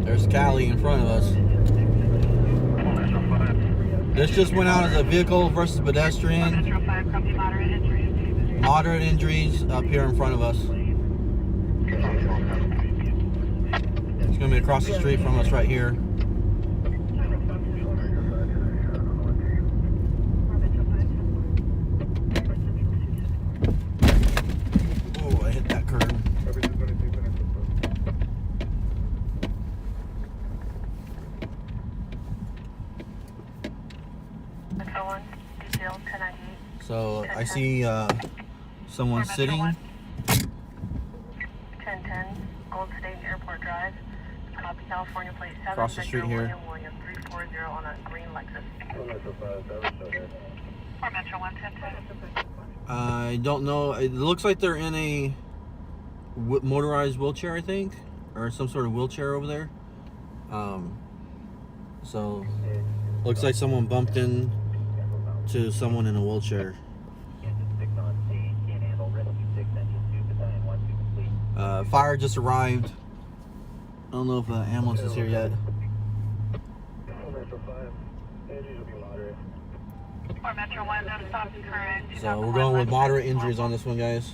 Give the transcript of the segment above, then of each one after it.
There's Cali in front of us. This just went out as a vehicle versus pedestrian. Moderate injuries up here in front of us. It's going to be across the street from us right here. Oh, I hit that curb. So I see someone sitting. 1010 Gold State Airport Drive. Copy California plate 7. Across the street here. William 340 on a green Lexus. For Metro 110. I don't know. It looks like they're in a motorized wheelchair, I think, or some sort of wheelchair over there. So looks like someone bumped in to someone in a wheelchair. Fire just arrived. I don't know if the ambulance is here yet. So we're going with moderate injuries on this one, guys.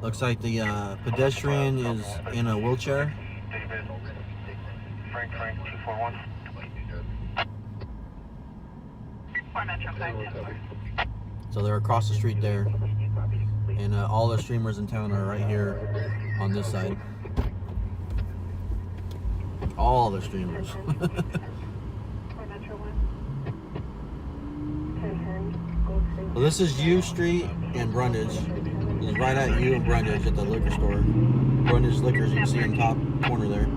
Looks like the pedestrian is in a wheelchair. Frank 241. So they're across the street there, and all the streamers in town are right here on this side. All the streamers. Well, this is U Street and Brundage. This is right at U and Brundage at the liquor store. Brundage Liquors, you can see in the top corner there.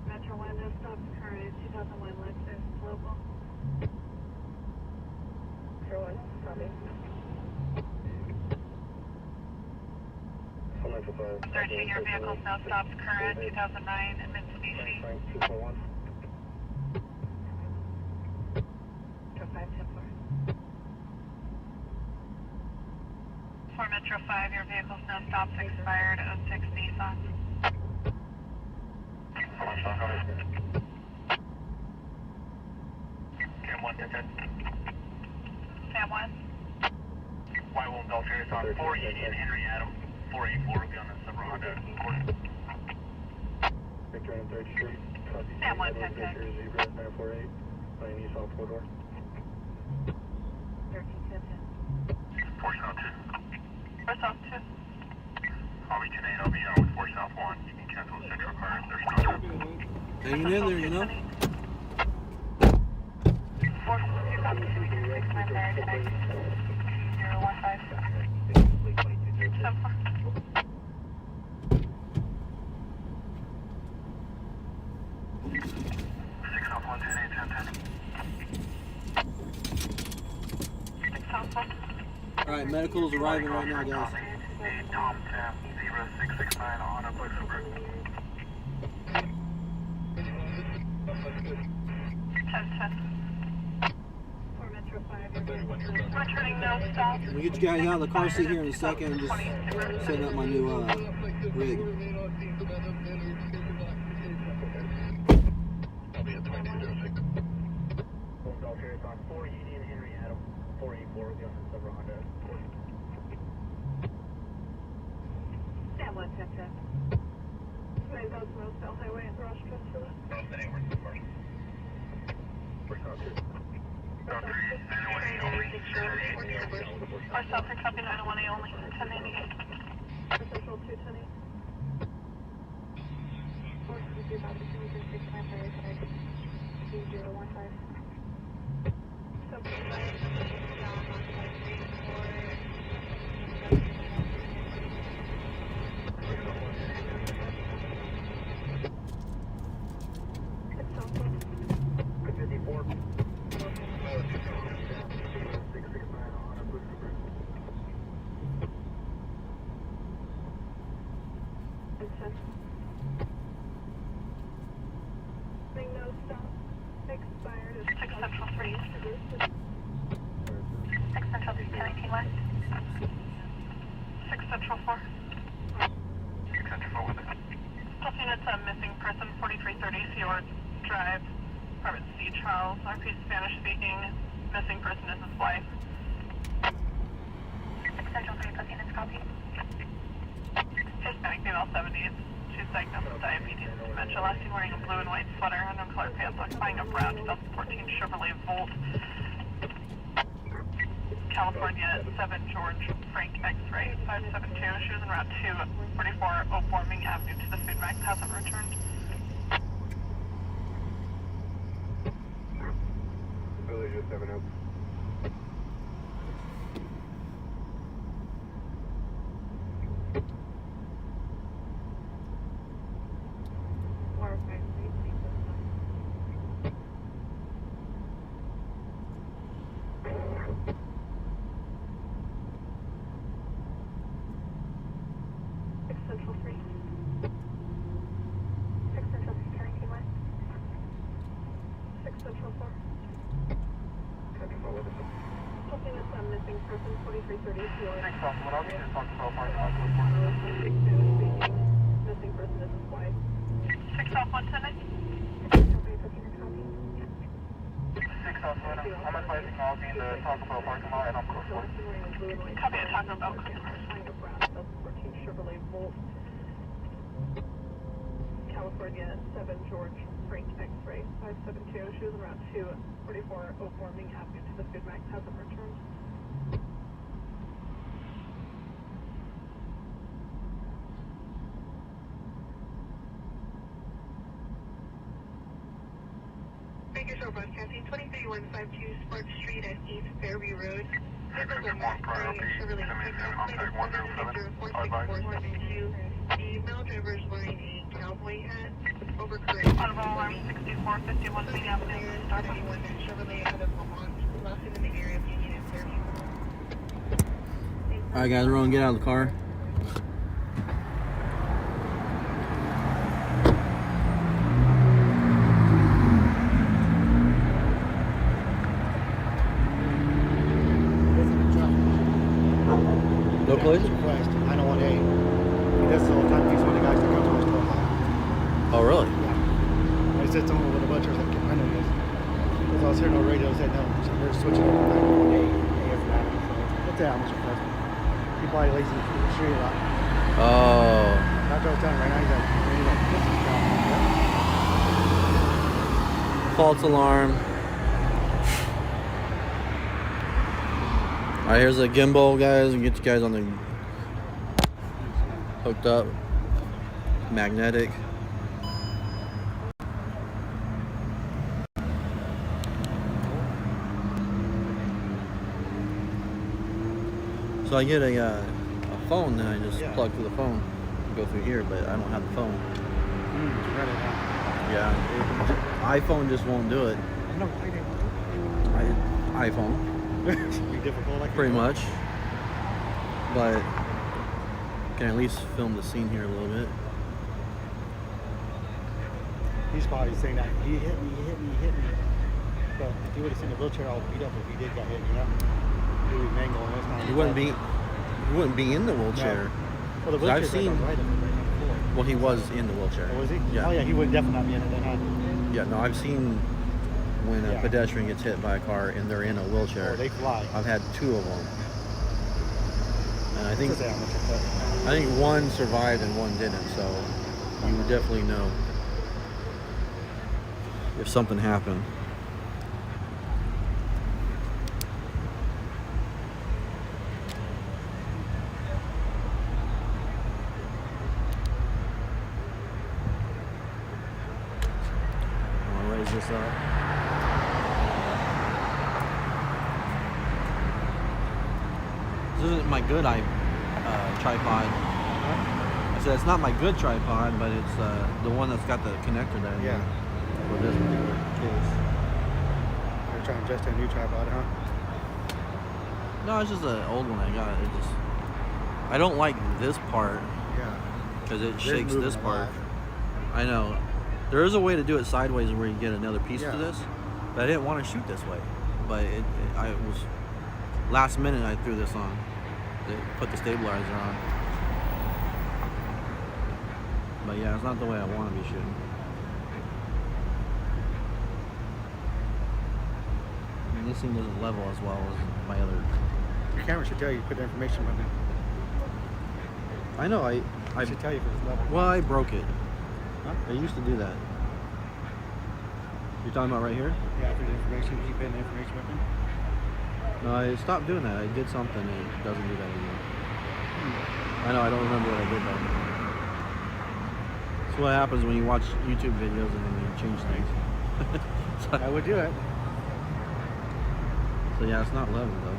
Metro window stops current 2001 Lexus local. Metro 1, copy. 13, your vehicle now stops current 2009 and Mitsubishi. 241. For Metro 5, your vehicle now stops expired 06 Nissan. Cam 1, 1010. Sam 1. White Wolf Belcher, it's on 480 and Henry Adam. 484 will be on the Silver Honda Accord. Victor on 3rd Street. Sam 1, 1010. Zebra 948. Playing Nissan 4-door. 1310. 4 South 2. 4 South 2. I'll be 10-8, I'll be out with 4 South 1. You can cancel the central car if there's no traffic. Hanging in there, you know? 4 2 copy 269 015. 7 4. 6 South 1, 10-8, 10-10. 6 South 1. Alright, medical's arriving right now, guys. Tom 10, 0669 on a Luxembourg. 1010. For Metro 5, returning no stop. We'll get you guys out of the car seat here in a second and just setting up my new rig. I'll be at 2206. Belcher, it's on 480 and Henry Adam. 484 will be on the Silver Honda Accord. Sam 1 1010. Today goes North South Highway and Rush Peninsula. North City, where's the first? Where's South 2? South 3, 918 only. Or South 3 copy 901A only. 1088. Central 210. 423 copy 265 2015. Central East. 6 Central 319 West. 6 Central 4. 6 Central 4 with it. Still seen it's a missing person, 4330 Seaward Drive, Private C. Charles, RP Spanish speaking. Missing person is his wife. 6 Central 3 plus units copy. Hispanic female 70s. She's diagnosed with diabetes and dementia. Last seen wearing a blue and white sweater, unknown color pants, occupying a brown 2014 Chevrolet Volt. California 7 George Frank X-ray 572. She was en route to 44 Oak Warming Avenue to the Food Max. Hasn't returned. Village 7 Oak. Central 3. 6 Central 319 West. 6 Central 4. Something that's a missing person, 4330 Seaward. Missing person is his wife. 6 off 110. 6 off 1. I'm advising all be in the Taco Bell parking lot and I'm close to it. Copy a Taco Bell customer. Chevrolet Volt. California 7 George Frank X-ray 572. She was en route to 44 Oak Warming Avenue to the Food Max. Hasn't returned. Bakersfield Broadcasting 23152 Spark Street at East Fairview Road. The male driver is wearing a cowboy hat. Overcorrect. Audible alarm 6451 Main Avenue. Star 21 Chevrolet out of Vermont. Last in the area of Union and Fairview. Alright guys, we're gonna get out of the car. No place? Request. I don't want a. That's the whole time he's one of the guys that comes to us to Ohio. Oh really? Yeah. I said someone with a butcher. I was like, I know he is. Because I was hearing on the radio, I said no. So they're switching over back to a AF now. So that's how much request. He probably lays in the street a lot. Oh. After I was telling him right now, he's like, this is down. False alarm. Alright, here's a gimbal, guys, and get you guys on the hooked up, magnetic. So I get a phone, then I just plug through the phone, go through here, but I don't have the phone. Read it now. Yeah, iPhone just won't do it. No, iPhone. Be difficult, like Pretty much, but can at least film the scene here a little bit. He's probably saying that he hit me. But if you would have seen the wheelchair all beat up if he did get hit, you know, he would be mangled. That's not. He wouldn't be in the wheelchair. No. Well, the wheelchair's I've seen. right on the floor. Well, he was in the wheelchair. Oh, was he? Yeah. Oh yeah, he would definitely not be in it then, huh? Yeah. No, I've seen when a Yeah. pedestrian gets hit by a car and they're in a wheelchair. Oh, they fly. I've had 2 of them, and I think That's how much it costs. one survived and one didn't. So you would definitely know if something happened. I'll raise this up. This isn't my good tripod. I said it's not my good tripod, but it's the one that's got the connector there. Yeah. For this particular case. You're trying to adjust a new tripod, huh? No, it's just an old one I got. I don't like this part Yeah. because it They're shakes moving this a part. lot. I know. There is a way to do it sideways where you get another piece Yeah. to this, but I didn't want to shoot this way. but I was last minute I threw this on. They put the stabilizer on. But yeah, it's not the way I want to be shooting. And this thing doesn't level as well as my other. Your camera should tell you put the information button. I know. I should tell you if it's level. Well, I broke it. Huh? I used to do that. You're talking about right here? Yeah, for the information, keep in the information button. No, I stopped doing that. I did something and it doesn't do that anymore. I know. I don't remember what I did though. That's what happens when you watch YouTube videos and then you change things. I would do it. So yeah, it's not level though.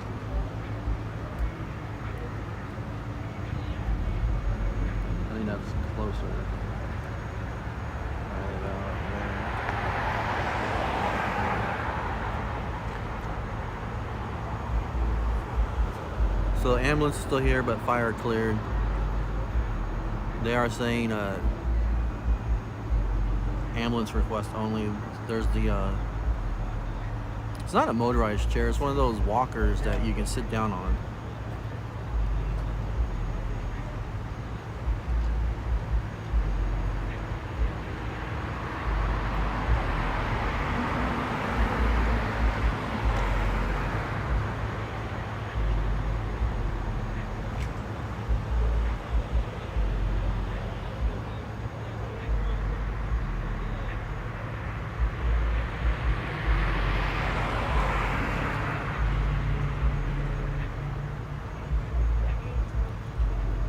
I think that's closer. Right about there. So the ambulance is still here, but fire cleared. They are saying ambulance request only. There's the it's not a motorized chair, it's one of those walkers that you can sit down on.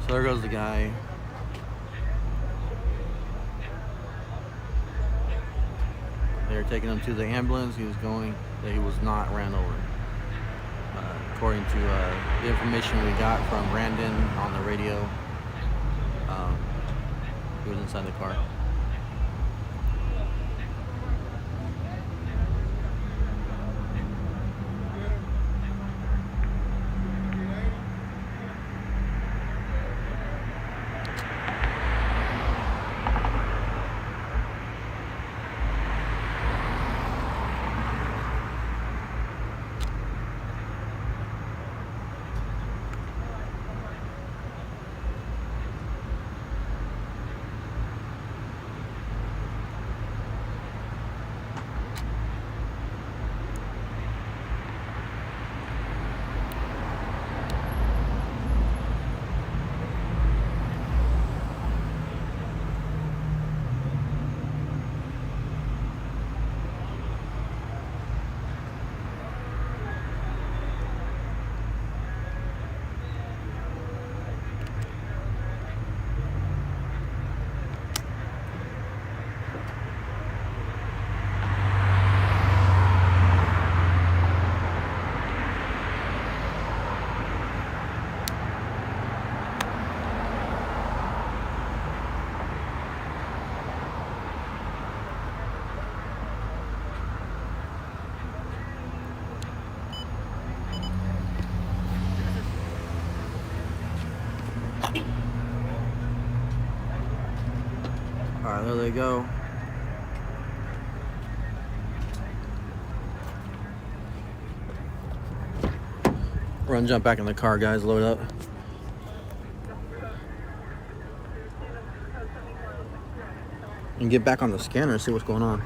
So there goes the guy. They were taking him to the ambulance. He was not ran over. According to the information we got from Brandon on the radio, he was inside the car. All right, there they go. Run, jump back in the car, guys. Load up. And get back on the scanner and see what's going on.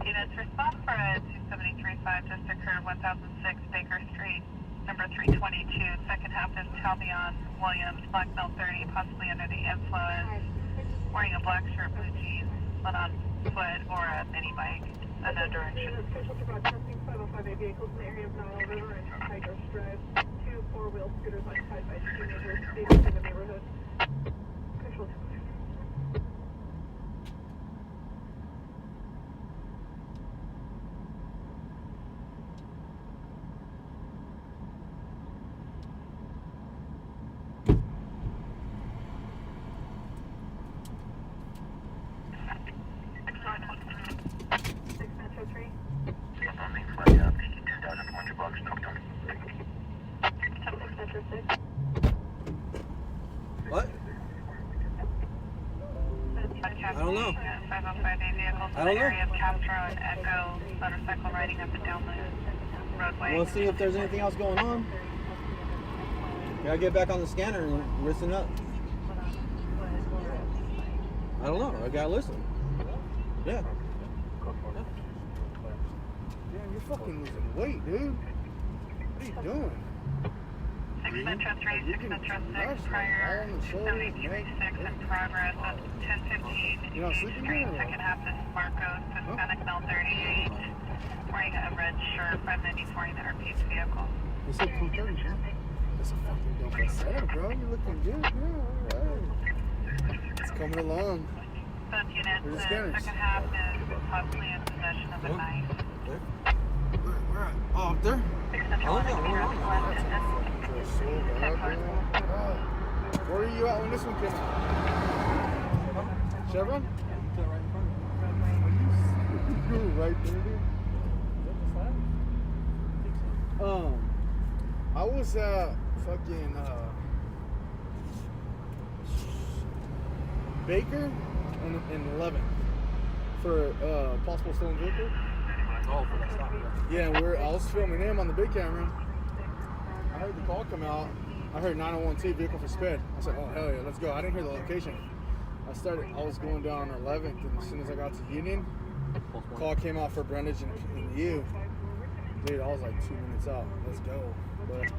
Units respond for a 273.5 just occurred 1006 Baker Street, number 322. Second half is Talbion Williams, black male 30, possibly under the influence, wearing a black shirt, blue jeans, one on foot or a mini bike, unknown direction. Official to broad testing 505A vehicles in the area of Nile River and Tigers Drive. 2 4-wheel scooters occupied by teenagers stationed in the neighborhood. Official to don't know. 505A vehicles I in don't the know. area of Castro and Echo, motorcycle riding up and down the roadway. We'll see if there's anything else going on. Gotta get back on the scanner and listen up. I don't know. I gotta listen. Yeah. Damn, you're fucking losing weight, dude. What are you doing? 6 Metro 3, 6 Metro 6, prior 7236 in progress at 1015 You're not East sleeping Street, yet, or what? second half is Marcos, Hispanic male 38, wearing a red shirt, 594 in the RP's vehicle. You said 2:30, bro. That's a fucking dope setup, bro. You're looking good, bro. Alright. It's coming along. Both units, Where's the the scanners? second half is possibly in possession of a knife. Where at? Oh, up there? 6 Metro 1 Express left in this. Where are you at when this one came out? Chevron? You were right there, dude. I was at fucking Baker and 11th for possible stolen vehicle. Oh, for that stop. Yeah, and I was filming him on the big camera. I heard the call come out. I heard 901T vehicle for sped. I said, oh hell yeah, let's go. I didn't hear the location. I was going down 11th, and as soon as I got to Union, call came out for Brundage and you. Dude, I was like 2 minutes out. Let's go. But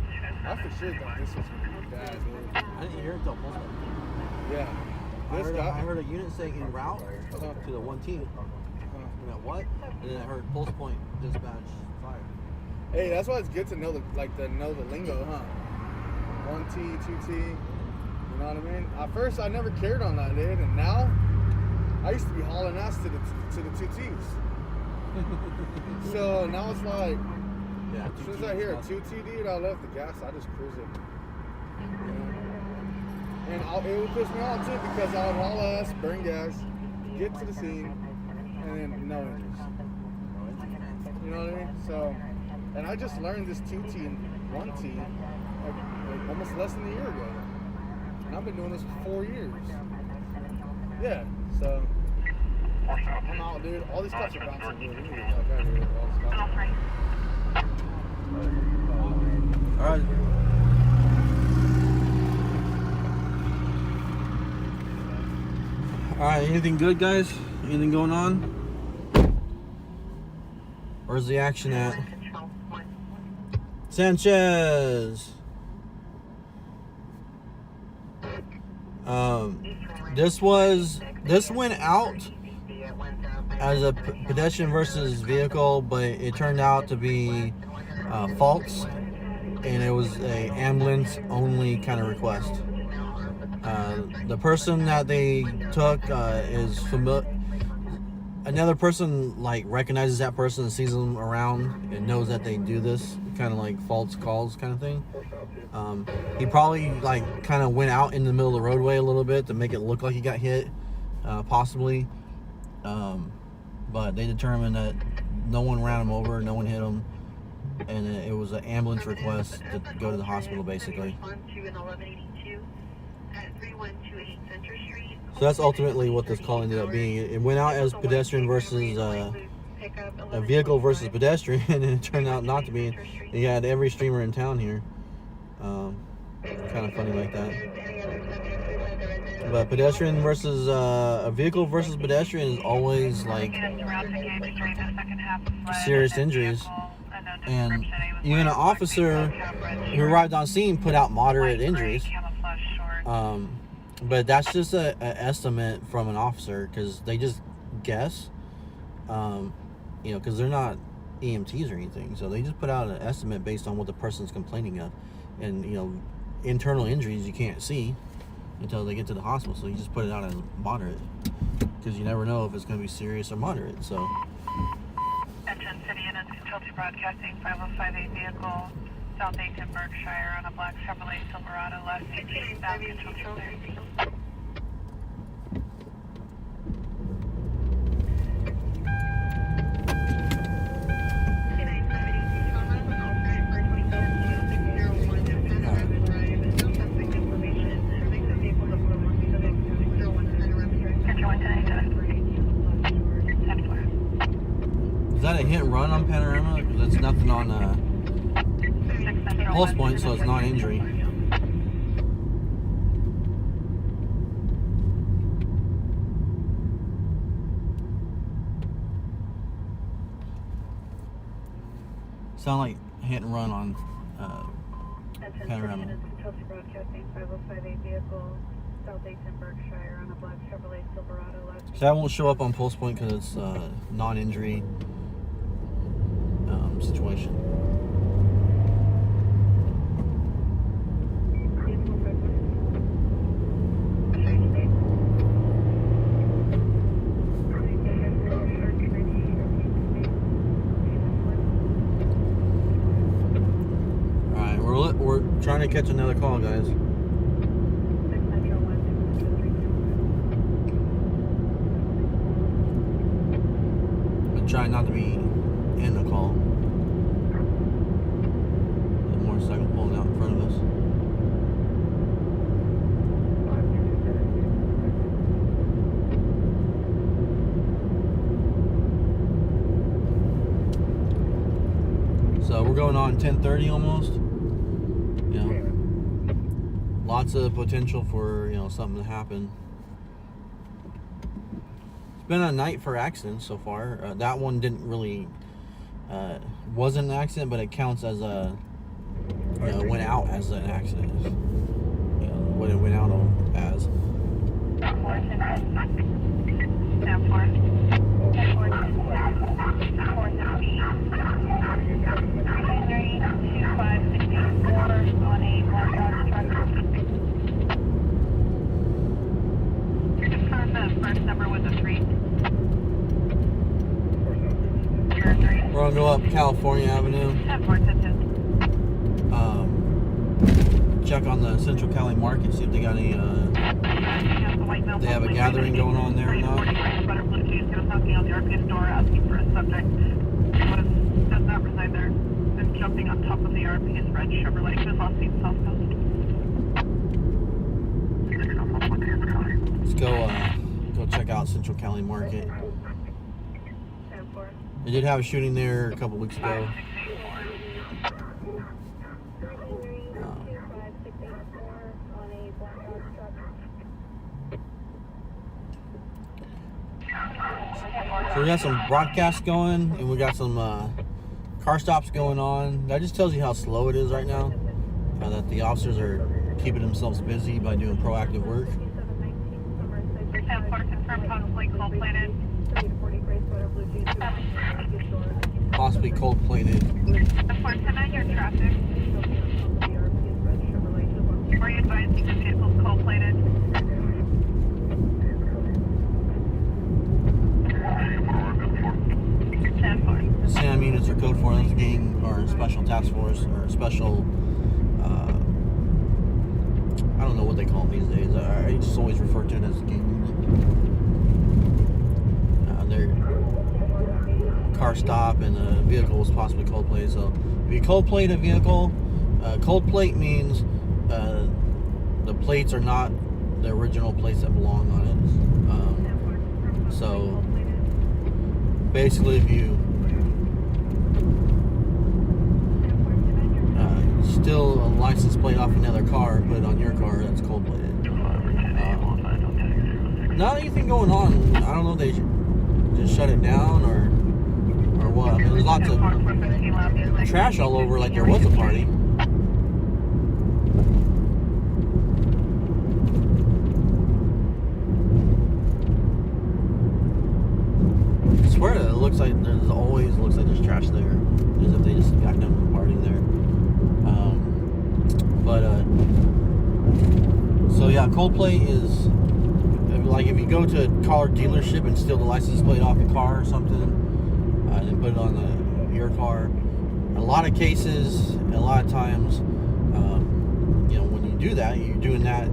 I for sure thought this was gonna be bad, dude. I didn't hear it till Pulse. Yeah. I This heard, guy. I heard a unit saying en route to the 1T. And at what? And then I heard Pulse Point dispatch fire. Hey, that's why it's good to know the lingo, huh? 1T, 2T. You know what I mean? At first, I never cared on that, dude, and now I used to be hauling ass to the 2Ts. So now it's like, Yeah. as soon as I hear a 2T, dude, I left the gas. I just cruise it. You know? And it would piss me off too because I would haul ass, burn gas, get to the scene, and then no injuries. You know what I mean? So, and I just learned this 2T and 1T like almost less than a year ago. And I've been doing this for 4 years. Yeah, so I'm out, dude. All these cops are bouncing, dude. We need to get the fuck out of here with all this All cops. three. All right. All right. Anything good, guys? Anything going on? Where's the action at? Sanchez. This went out as a pedestrian versus vehicle, but it turned out to be false, and it was a ambulance only kind of request. The person that they took is familiar. Another person like recognizes that person and sees them around and knows that they do this kind of like false calls kind of thing. He probably like kind of went out in the middle of the roadway a little bit to make it look like he got hit, possibly. But they determined that no one ran him over, no one hit him, and it was an ambulance request to go to the hospital basically. So that's ultimately what this call ended up being. It went out as pedestrian versus a vehicle versus pedestrian, and it turned out not to be. You had every streamer in town here. Kind of funny like that. But pedestrian versus a vehicle versus pedestrian is always like serious injuries. And even an officer who arrived on scene put out moderate injuries. But that's just an estimate from an officer because they just guess, because they're not EMTs or anything. So they just put out an estimate based on what the person's complaining of. And, internal injuries you can't see until they get to the hospital. So you just put it out as moderate because you never know if it's going to be serious or moderate. So. Attention City Units, Control 2 Broadcasting, 505A vehicle, South 8th Berkshire on a black Chevrolet Silverado, left 18, bound Control 2 clear. Control 10 that a hit and run on Panorama? Because it's nothing on Pulse Point, so it's non-injury. Sound like hit and run on Panorama. Broadcasting 5058 vehicle, South 8 Berkshire on a black Chevrolet Silverado. So that won't show up on Pulse Point because it's non-injury situation. We're trying to catch another call, guys. I'm trying not to be in the call. The motorcycle pulling out in front of us. So we're going on 10:30 almost. Lots of potential for something to happen. It's been a night for accidents so far. That one didn't really wasn't an accident, but it counts as a went out as an accident. What it went out as. First number with a 3. We're gonna go up California Avenue. Check on the Central Cali Market, see if they got any. They have a gathering going on there or not. Knocking on the RPS door, asking for a subject. Does not reside there. And jumping on top of the RPS red Chevrolet who is lost in South Coast. Let's go check out Central Cali Market. They did have a shooting there a couple weeks ago. So we got some broadcasts going, and we got some car stops going on. That just tells you how slow it is right now. That the officers are keeping themselves busy by doing proactive work. Possibly cold-plated. Your traffic. Are you advising the vehicle's cold-plated? SAM units are code for those gang or special task force or special. I don't know what they call them these days. I just always refer to it as a gang unit. Their car stop and the vehicle was possibly cold plated. So if you cold plate a vehicle, cold plate means the plates are not the original plates that belong on it. So basically, if you steal a license plate off another car and put it on your car, that's cold plated. Not anything going on. I don't know if they just shut it down or what. I mean, there's lots of trash all over like there was a party. I swear it looks like there's trash there, as if they just got done with the party there. So yeah, cold plate is like if you go to a car dealership and steal the license plate off a car or something, and put it on your car. In a lot of cases, a lot of times, when you do that, you're doing that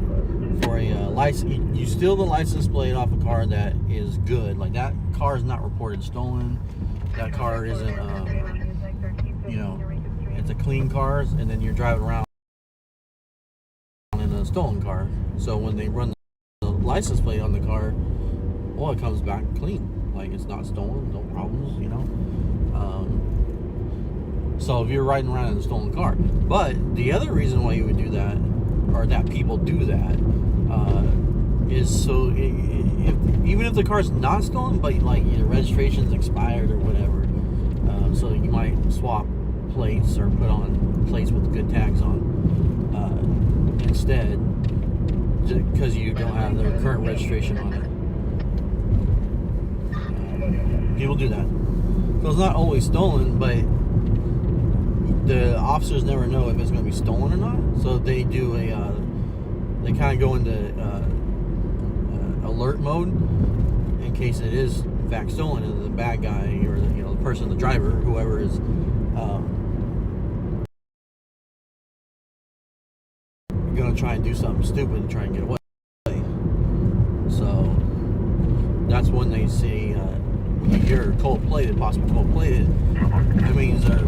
for a license. You steal the license plate off a car that is good. Like that car is not reported stolen. That car isn't, it's a clean car, and then you're driving around in a stolen car. So when they run the license plate on the car, well, it comes back clean. Like it's not stolen, no problems, So if you're riding around in a stolen car. But the other reason why you would do that, or that people do that, is so even if the car's not stolen, but like your registration's expired or whatever, so you might swap plates or put on plates with good tags on instead, because you don't have their current registration on it. People do that. So it's not always stolen, but the officers never know if it's going to be stolen or not. So they do they kind of go into alert mode in case it is in fact stolen, and the bad guy or the person, the driver, whoever is going to try and do something stupid and try and get away. So that's when they see you're cold-plated, possibly cold-plated. That means they're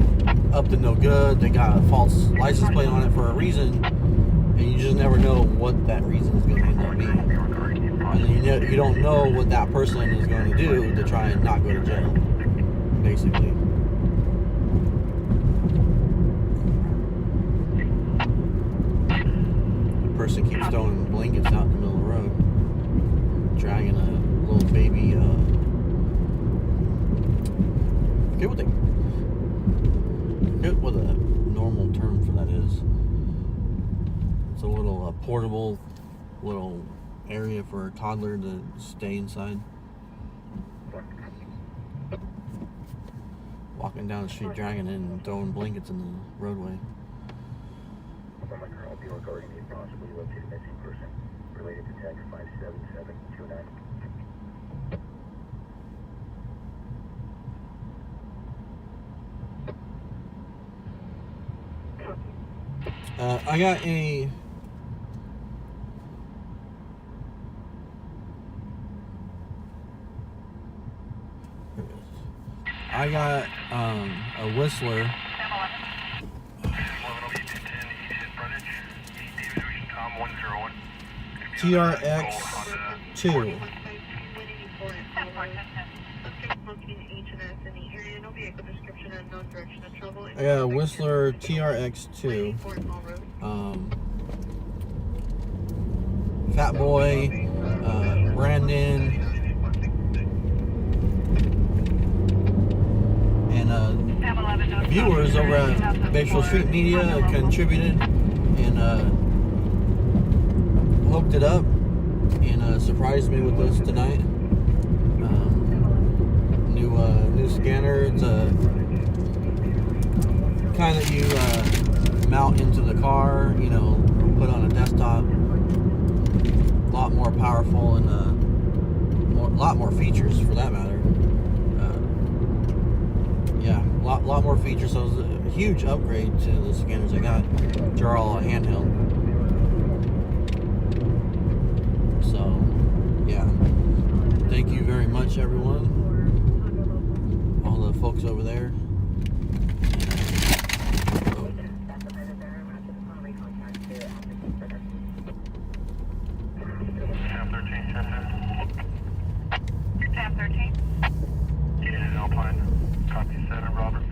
up to no good. They got a false license plate on it for a reason, and you just never know what that reason is going to end up being. And you don't know what that person is going to do to try and not go to jail, basically. The person keeps throwing blankets out in the middle of the road, dragging a little baby. Forget what the normal term for that is. It's a little portable little area for a toddler to stay inside. Walking down the street, dragging it and throwing blankets in the roadway. I'll be regarding a possibly located missing person related to tag 57729. I got a Whistler TRX2. I got a Whistler TRX2. Fat Boy, Brandon, and viewers over at Real Street Media contributed and hooked it up and surprised me with this tonight. New scanner. It's a kind that you mount into the car, put on a desktop. A lot more powerful and a lot more features for that matter. Yeah, a lot more features. So it was a huge upgrade to the scanners I got, which are all handheld. So, yeah. Thank you very much, everyone. All the folks over there. Tab 13. Unit Alpine, copy 7, Robert.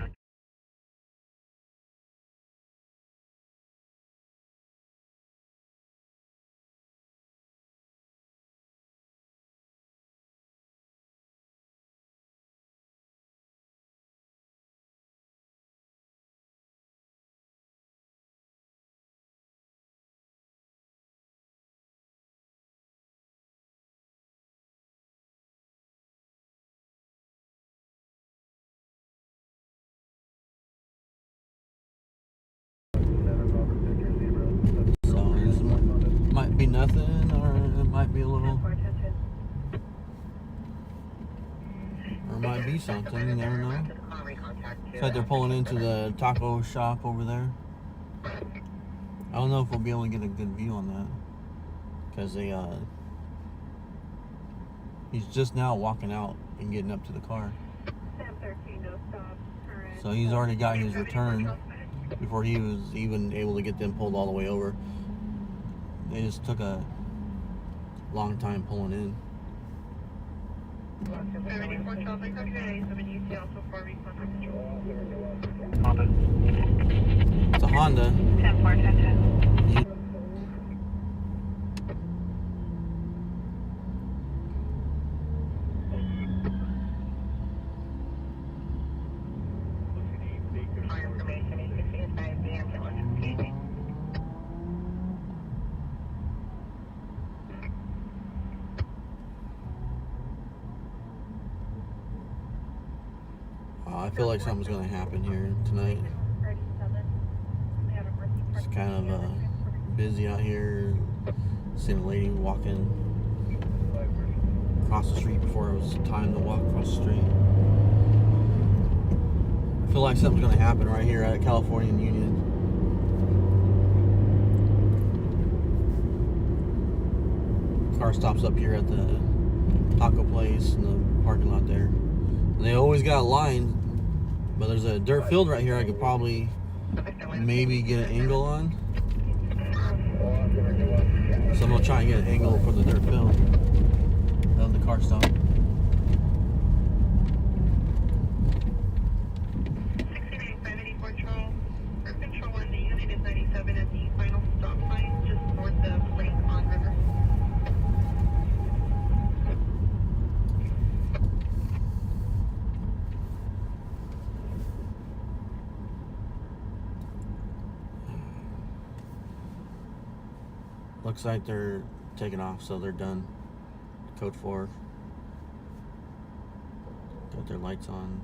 So this might be nothing, or it might be a little, or it might be something. You never know. It's like they're pulling into the taco shop over there. I don't know if we'll be able to get a good view on that, because he's just now walking out and getting up to the car. So he's already got his return before he was even able to get them pulled all the way over. They just took a long time pulling in. 74 traffic, okay, 7 UT also 4 recontact. It's a Honda. 10-4, 10-10. For information, 865, the ambulance is speeding. I feel like something's gonna happen here tonight. It's kind of busy out here. Seen a lady walking across the street before it was time to walk across the street. I feel like something's gonna happen right here at California and Union. Car stops up here at the taco place in the parking lot there. And they always got a line, but there's a dirt field right here I could probably maybe get an angle on. So I'm gonna try and get an angle from the dirt field. Then the car stop. 69-584 Control. For Control 1, the unit is 97 at the final stop sign, just north of Lake on River. Looks like they're taking off, so they're done. Code 4. Got their lights on.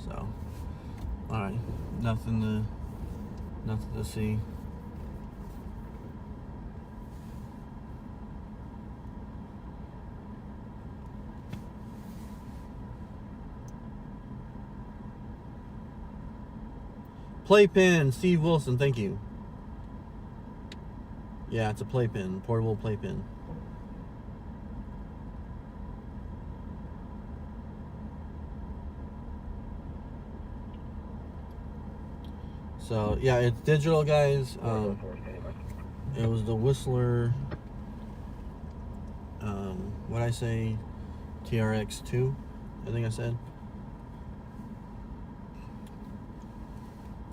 So, alright. Nothing to see. Playpen, Steve Wilson, thank you. Yeah, it's a playpen, portable playpen. So yeah, it's digital, guys. It was the Whistler. What'd I say? TRX2, I think I said.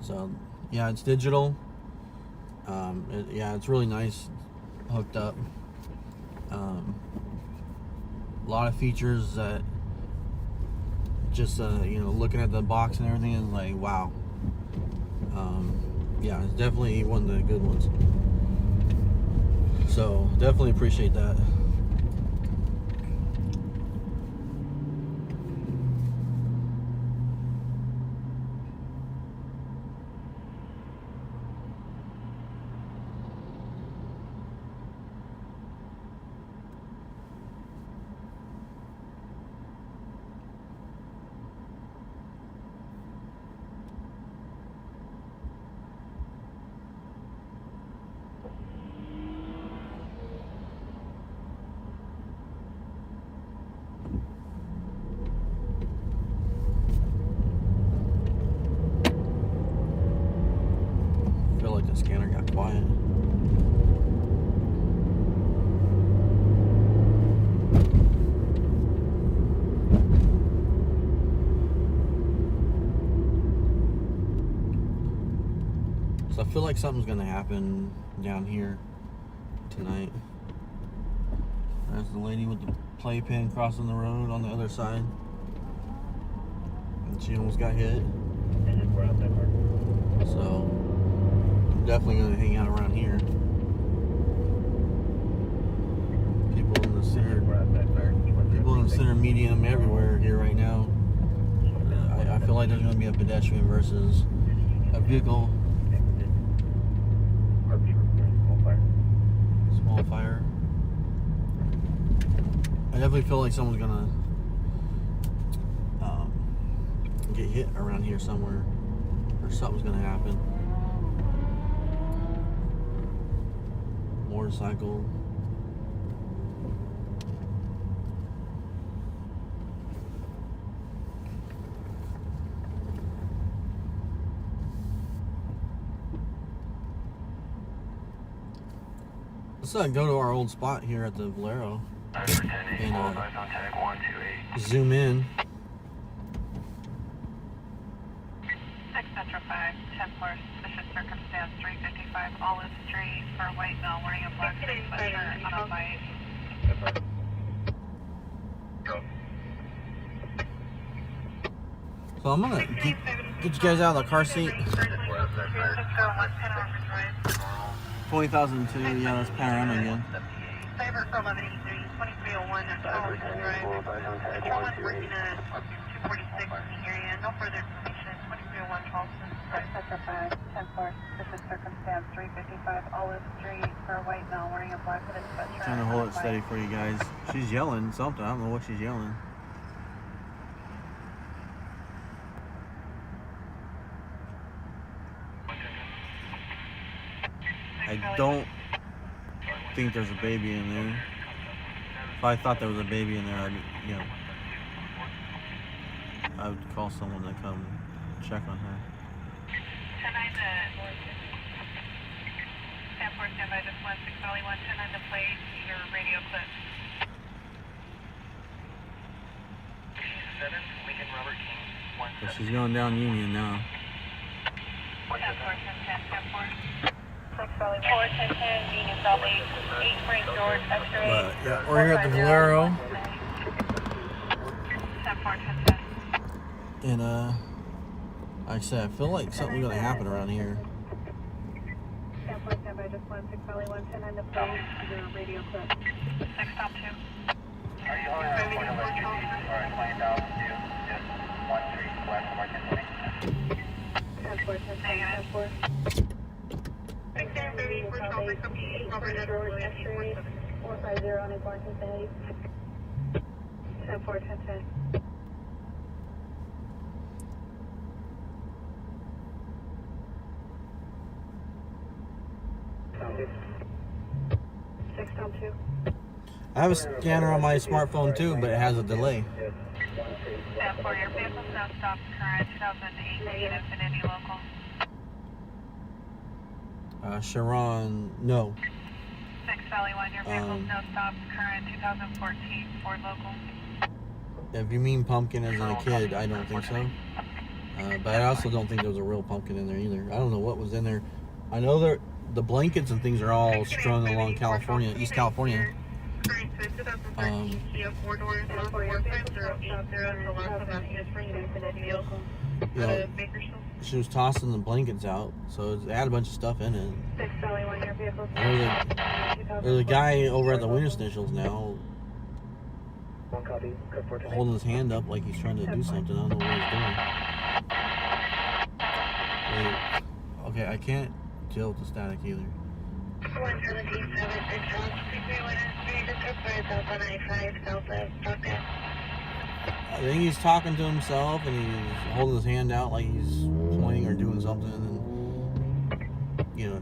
So yeah, it's digital. Yeah, it's really nice, hooked up. A lot of features that just looking at the box and everything is like wow. Yeah, it's definitely one of the good ones. So definitely appreciate that. The scanner got quiet. So I feel like something's gonna happen down here tonight. There's the lady with the playpen crossing the road on the other side, and she almost got hit. So definitely gonna hang out around here. People in the center medium everywhere here right now. I feel like there's gonna be a pedestrian versus a vehicle. Small fire. I definitely feel like someone's gonna get hit around here somewhere, or something's gonna happen. Motorcycle. go to our old spot here at the Valero and zoom in. 6 Metro 5, 10-4, suspicious circumstance, 355 Olive Street for a white male wearing a black face sweatshirt on a bike. So I'm gonna get you guys out of the car seat. 20,002, yeah, that's Panorama again. Cyber for 1183, 2301, Charleston Drive. Patrolman's working at 246 in the area. No further information. 2301 Charleston Drive. Metro 5, 10-4, suspicious circumstance, 355 Olive Street for a white male wearing a black hooded sweatshirt. Trying to hold it steady for you guys. She's yelling something. I don't know what she's yelling. I don't think there's a baby in there. If I thought there was a baby in there, I'd, you know, I would call someone to come check on her. 10-9 to Stanford, standby, this 16 Valley 1, 10-9 to plate, your radio clip. 7, Lincoln Robert King, 1. So she's going down Union now. Stanford, 10-10, Stanford. 6 Valley 4, 10-10, Union South 8, 8 Frank George, X-ray. Yeah, we're here at the Valero. Stanford, 10-10. And, like I said, I feel like something's gonna happen around here. Stanford, standby, just 16 Valley 1, 10-9 to plate, your radio clip. 6 stop 2. Are you on the point of Alright, 20,002, just 13, West Market 20. 10-4, 10-10, 10-4. George, X-ray, 450 on a Barnes Infinity. 10-4, 10-10. Six stop 2. I have a scanner on my smartphone too, but it has a delay. Stanford, your vehicle's no stop current, 2018 Infinity local. Sharon, no. 6 Valley 1, your vehicle's no stop current, 2014 Ford local. If you mean pumpkin as in a kid, I don't think so. But I also don't think there was a real pumpkin in there either. I don't know what was in there. I know the blankets and things are all strung along California, East California. You know, she was tossing the blankets out, so it had a bunch of stuff in it. 6 Valley 1, your vehicle's There's a guy over at the winter stations now holding his hand up like he's trying to do something. I don't know what he's doing. Wait. Okay, I can't deal with the static either. 11776 I think he's talking to himself and he's holding his hand out like he's pointing or doing something. And you know,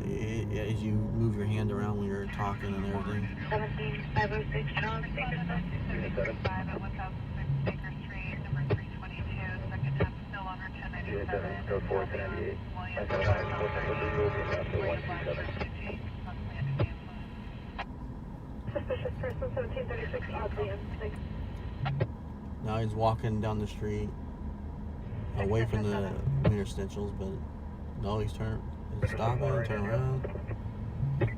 as you move your hand around when you're talking and everything. 17506 Charles, Baker 5 at 1006 Baker Street, number 322, second half no longer 1097. Code 498. Suspicious person, 1736 Oddly M6. Now he's walking down the street away from the winter stencils, but no, he's stopping, turning around.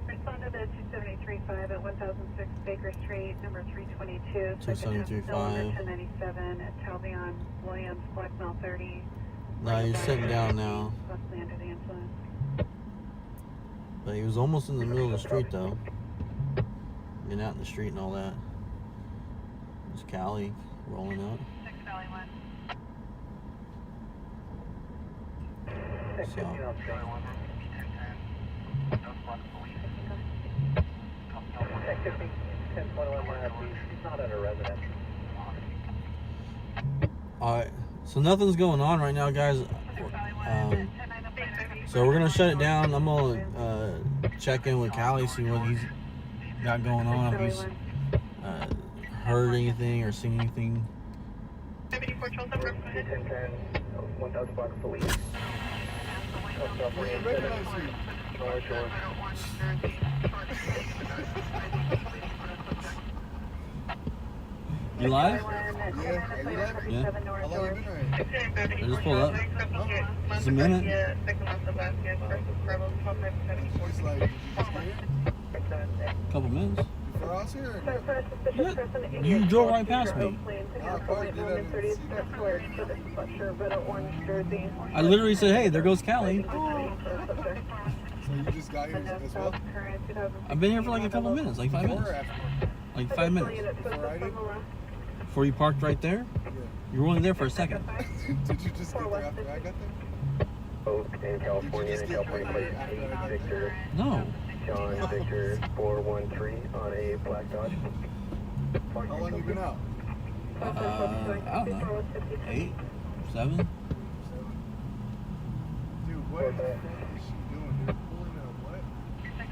Respond to the 273.5 at 1006 Baker Street, number 322. 273.5. 1097 at Talbion, Williams, Blackmail 30. No, he's sitting down now. Possibly under the influence. But he was almost in the middle of the street though. Getting out in the street and all that. There's Callie rolling out. 6 Valley 1. So, He's not at a residence. alright, so nothing's going on right now, guys. So we're gonna shut it down. I'm gonna check in with Callie, see what he's got going on, if he's heard anything or seen anything. 74 Charles, 1010, 1000 block of police. We didn't recognize you. You live? Yeah, are you live? Yeah. How long you been right? I just pulled up. Just a minute. It's like, did you just get here? Couple minutes. Before I was here? Yeah. You drove right past me. I literally said, hey, there goes Callie. So you just got here as well? I've been here for like a couple minutes, like 5 Before minutes. or after? Like 5 minutes. Before I did? Before you parked right there? Yeah. You were only there for a second. Did you just get there after I got there? Both in California and California plate Victor, No. John Victor 413 on a black Dodge. How long you been out? I don't know. 8, 7. Dude, what is she doing? They're pulling a what?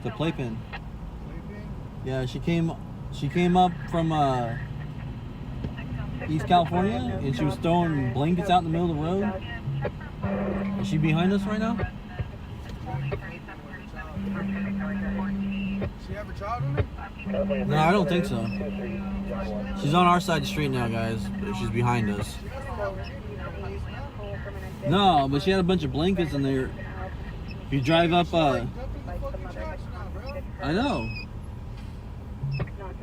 The playpen. Playpen? Yeah, she came up from East California and she was throwing blankets out in the middle of the road. Is she behind us right now? She have a child on it? No, I don't think so. She's on our side of the street now, guys. She's behind us. No, but she had a bunch of blankets in there. If you drive up, Not I know.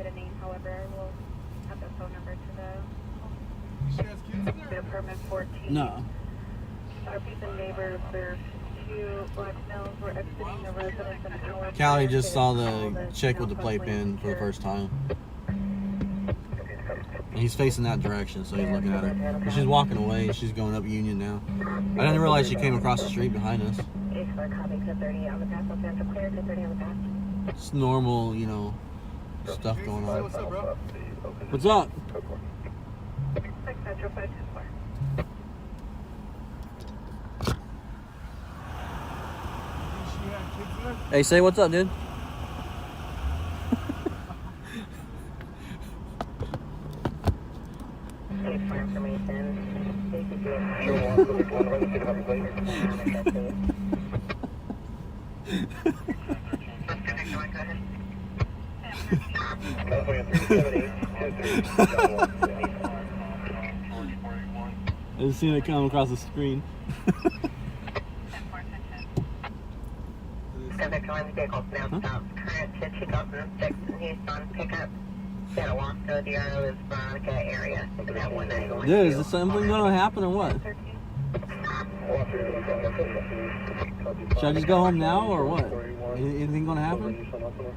get a name, however, I will have the phone number to She has kids in the there? apartment 14. No. Our people neighbors, there's 2 black males were exiting the residence an hour. Callie just saw the chick with the playpen for the first time. And he's facing that direction, so he's looking at her. But she's walking away. She's going up Union now. I didn't realize she came across the street behind us. It's normal, you know, stuff going Say on. what's up, bro? What's up? 6 Metro 524. She had kids in there? Hey, say what's up, dude. I just seen it come across the screen. Pacific Line vehicle now stops. Current 2006 Nissan pickup. That walk to the Arrow is Veronica area. Into that 191. Dude, is this something gonna happen or what? Should I just go home now or what? Anything gonna happen? East 124.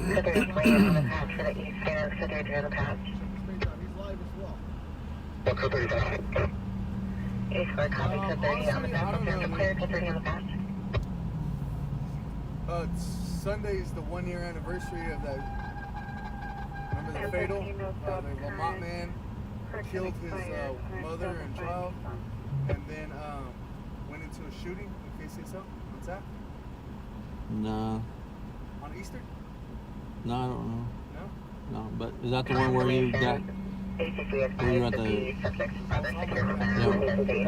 So there's lanes on the patch for the east fans, so they're doing the patch. He's live as well. What's up, 35? East 1 copy to 30 on the patch. Clear clear to 30 on the patch. Sunday is the 1-year anniversary of that. Remember the fatal? The Lamont man killed his mother and child, and then went into a shooting. In case you say so. What's that? No. On Easter? No, I don't know. No. No, but is that the one where you got? Where you at the? Yeah.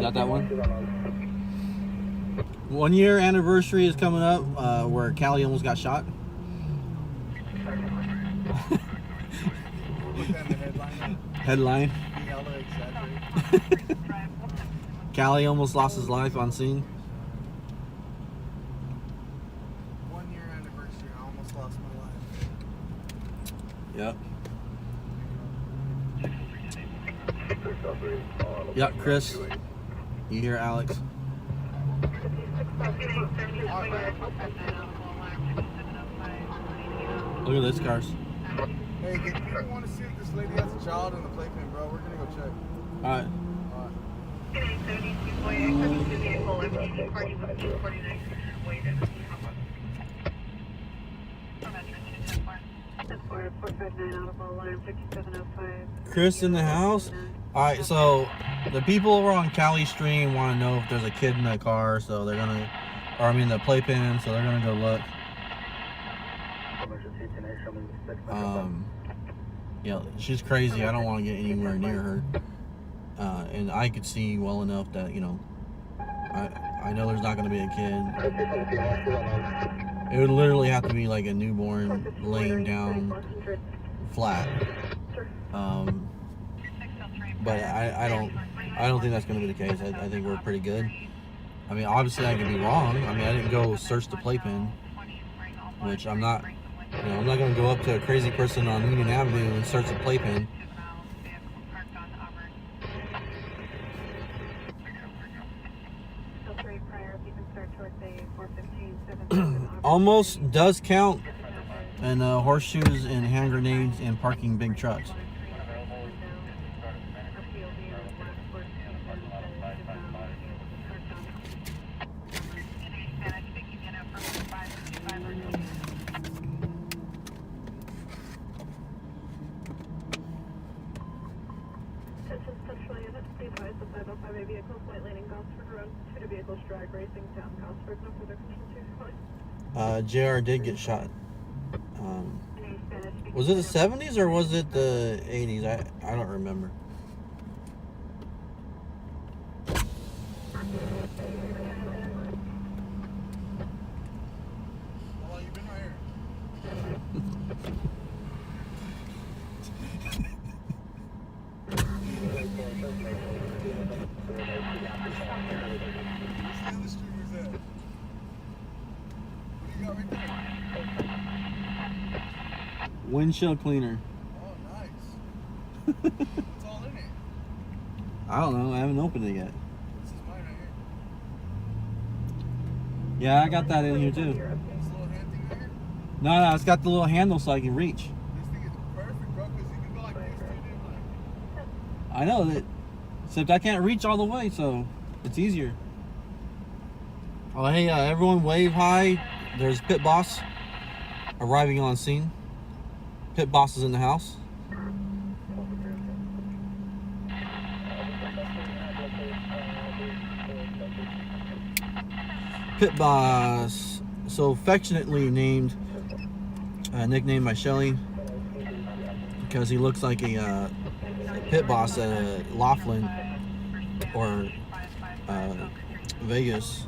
Is that one? 1 year anniversary is coming up, where Callie almost got shot. Look at the headline. Headline. Hella exaggerated. Callie almost lost his life on scene. 1-year anniversary. I almost lost my life. Yep. Yep, Chris. You hear Alex? Look at this cars. Hey, if people want to see if this lady has a child in the playpen, bro, we're gonna go check. All right. Chris in the house. All right, so the people over on Cali stream want to know if there's a kid in the car, so they're gonna, or I mean the playpen, so they're gonna go look. Yeah, she's crazy. I don't want to get anywhere near her. and I could see well enough that, you know, I know there's not going to be a kid. It would literally have to be like a newborn laying down flat. But I don't think that's going to be the case. I think we're pretty good. I mean, obviously I could be wrong. I mean, I didn't go search the playpen, which I'm not. You know, I'm not going to go up to a crazy person on Union Avenue and search the playpen. Almost does count, and horseshoes and hand grenades and parking big trucks. JR did get shot. Was it the 70s or was it the 80s? I don't remember. How long you been right here? Windshield cleaner. Oh, nice. What's all in it? I don't know. I haven't opened it yet. This is mine right here. Yeah, I got that in here too. This little hand thing right here. No, it's got the little handle so I can reach. This thing is perfect, bro, because you can go like this to it and like. I know that. Except I can't reach all the way, so it's easier. Oh, hey, everyone, wave hi. There's Pit Boss arriving on scene. Pit Boss is in the house. Pit Boss, so affectionately named, nicknamed by Shelly, because he looks like a pit boss at Laughlin or Vegas.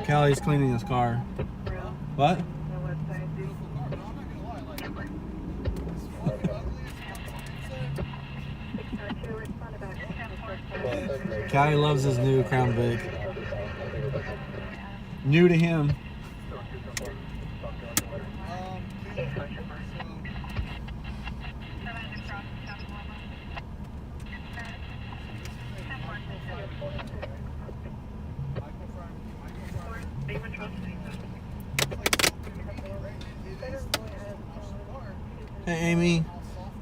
Callie's cleaning his car. What? Callie loves his new Crown Vic. New to him. Hey, Amy.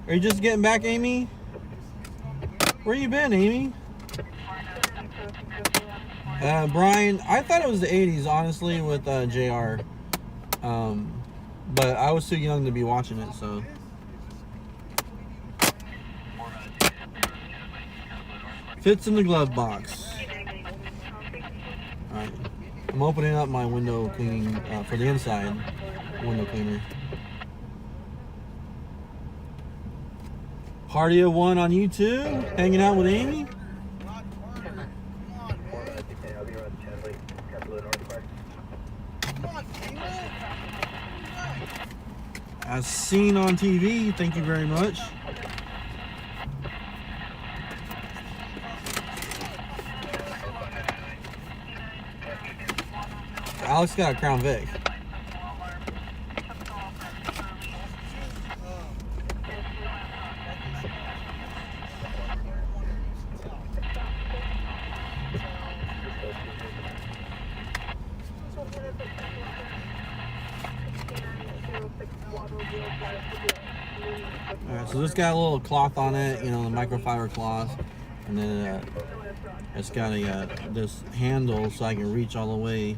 Are you just getting back, Amy? Where you been, Amy? Brian, I thought it was the 80s, honestly, with JR. But I was too young to be watching it, so. Fits in the glove box. Alright. I'm opening up my window cleaning, for the inside window cleaner. Party of one on YouTube, hanging out with Amy. As seen on TV, thank you very much. Alex got a Crown Vic. Alright, so this got a little cloth on it, you know, the microfiber cloth, and then it's got a this handle so I can reach all the way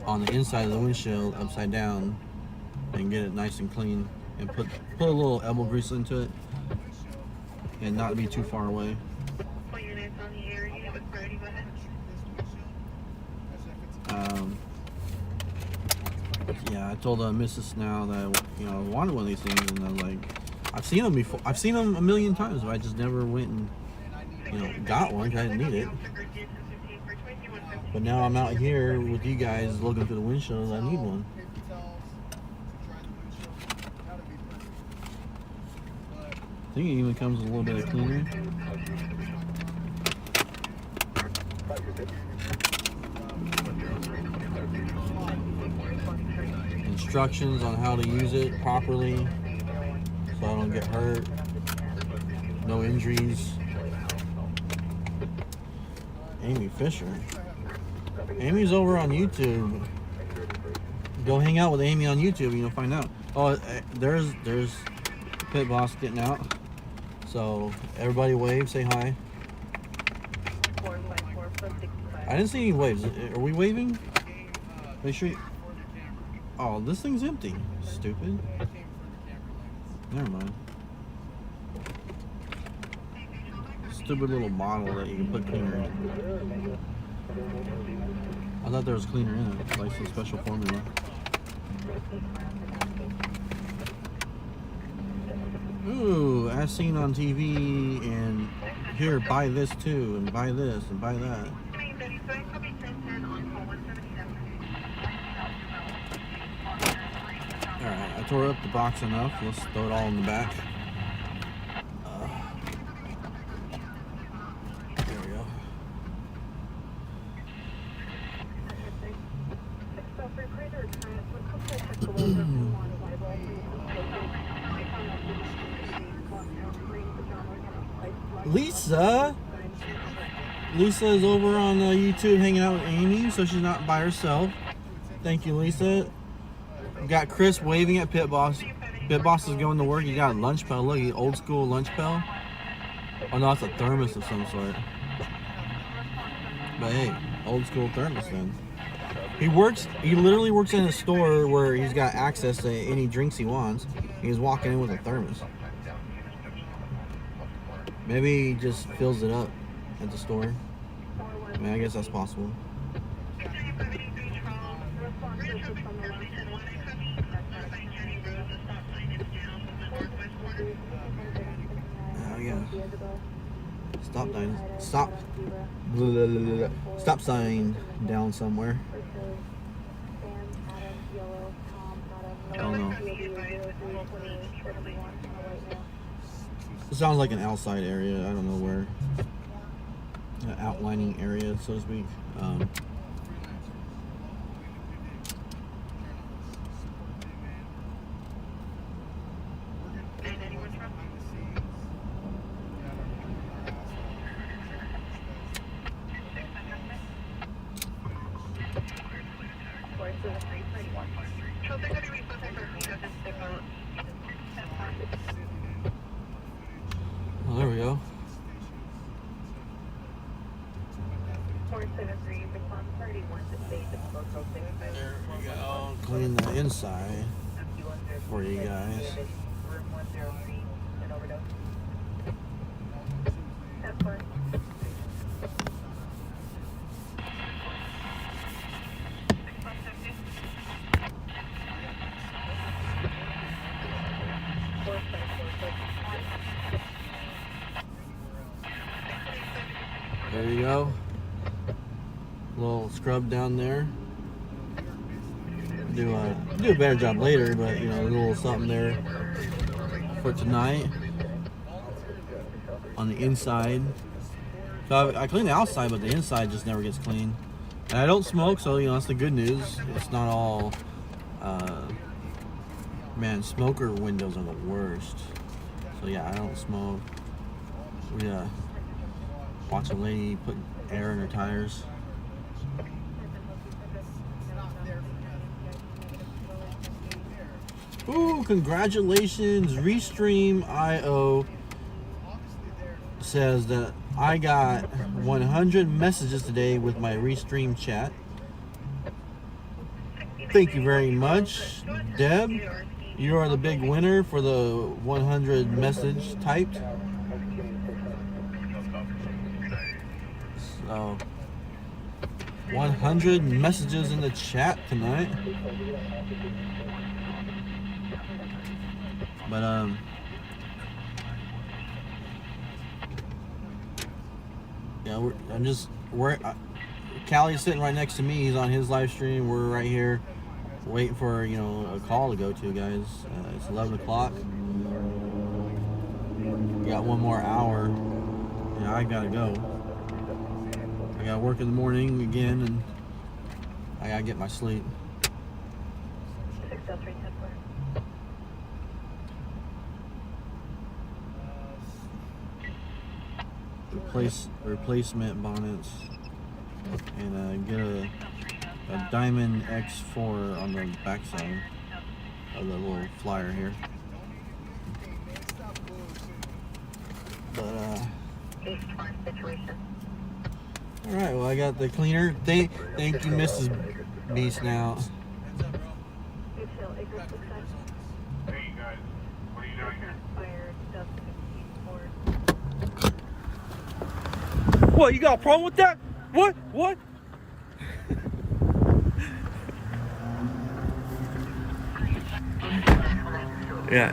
on the inside of the windshield upside down and get it nice and clean, and put a little elbow grease into it and not be too far away. Yeah, I told Mrs. Snout that, you know, I wanted one of these things, and I was like, I've seen them before. I've seen them a million times, but I just never went and, you know, got one because I didn't need it. But now I'm out here with you guys looking through the windshield. I need one. I think it even comes with a little bit of cleaner. Instructions on how to use it properly so I don't get hurt. No injuries. Amy Fisher. Amy's over on YouTube. Go hang out with Amy on YouTube and you'll find out. Oh, there's Pit Boss getting out. So everybody wave, say hi. I didn't see any waves. Are we waving? Make sure you... Oh, this thing's empty. Stupid. Never mind. Stupid little bottle that you can put cleaner in. I thought there was cleaner in it, like some special formula. Ooh, as seen on TV, and here, buy this too, and buy this, and buy that. Alright, I tore up the box enough. Let's throw it all in the back. There we go. Lisa is over on YouTube hanging out with Amy, so she's not by herself. Thank you, Lisa. We got Chris waving at Pit Boss. Pit Boss is going to work. He got a lunch pail. Look, he old school lunch pail. Oh no, it's a thermos of some sort. But hey, old school thermos then. He literally works in a store where he's got access to any drinks he wants. He's walking in with a thermos. Maybe he just fills it up at the store. I mean, I guess that's possible. Yeah. Stop sign down somewhere. I don't know. It sounds like an outside area. I don't know where. An outlining area, so to speak. Oh, there we go. There we go. Clean the inside for you guys. There you go. A little scrub down there. Do a better job later, but you know, a little something there for tonight on the inside. So I clean the outside, but the inside just never gets clean. And I don't smoke, so you know that's the good news. It's not all. Man, smoker windows are the worst. So yeah, I don't smoke. We watch a lady put air in her tires. Ooh, congratulations. Restream.io says that I got 100 messages today with my Restream chat. Thank you very much, Deb. You are the big winner for the 100 message typed. So 100 messages in the chat tonight. But Yeah, Callie's sitting right next to me. He's on his live stream. We're right here waiting for, you know, a call to go to, guys. It's 11 o'clock. We got one more hour. Yeah, I gotta go. I gotta work in the morning again, and I gotta get my sleep. 603-10-4. Replacement bonnets, and get a Diamond X4 on the backside of the little flyer here. But all right, well, I got the cleaner. Thank you, Mrs. B Snout. Hey, you guys. What are you doing here? What, you got a problem with that? What? Yeah,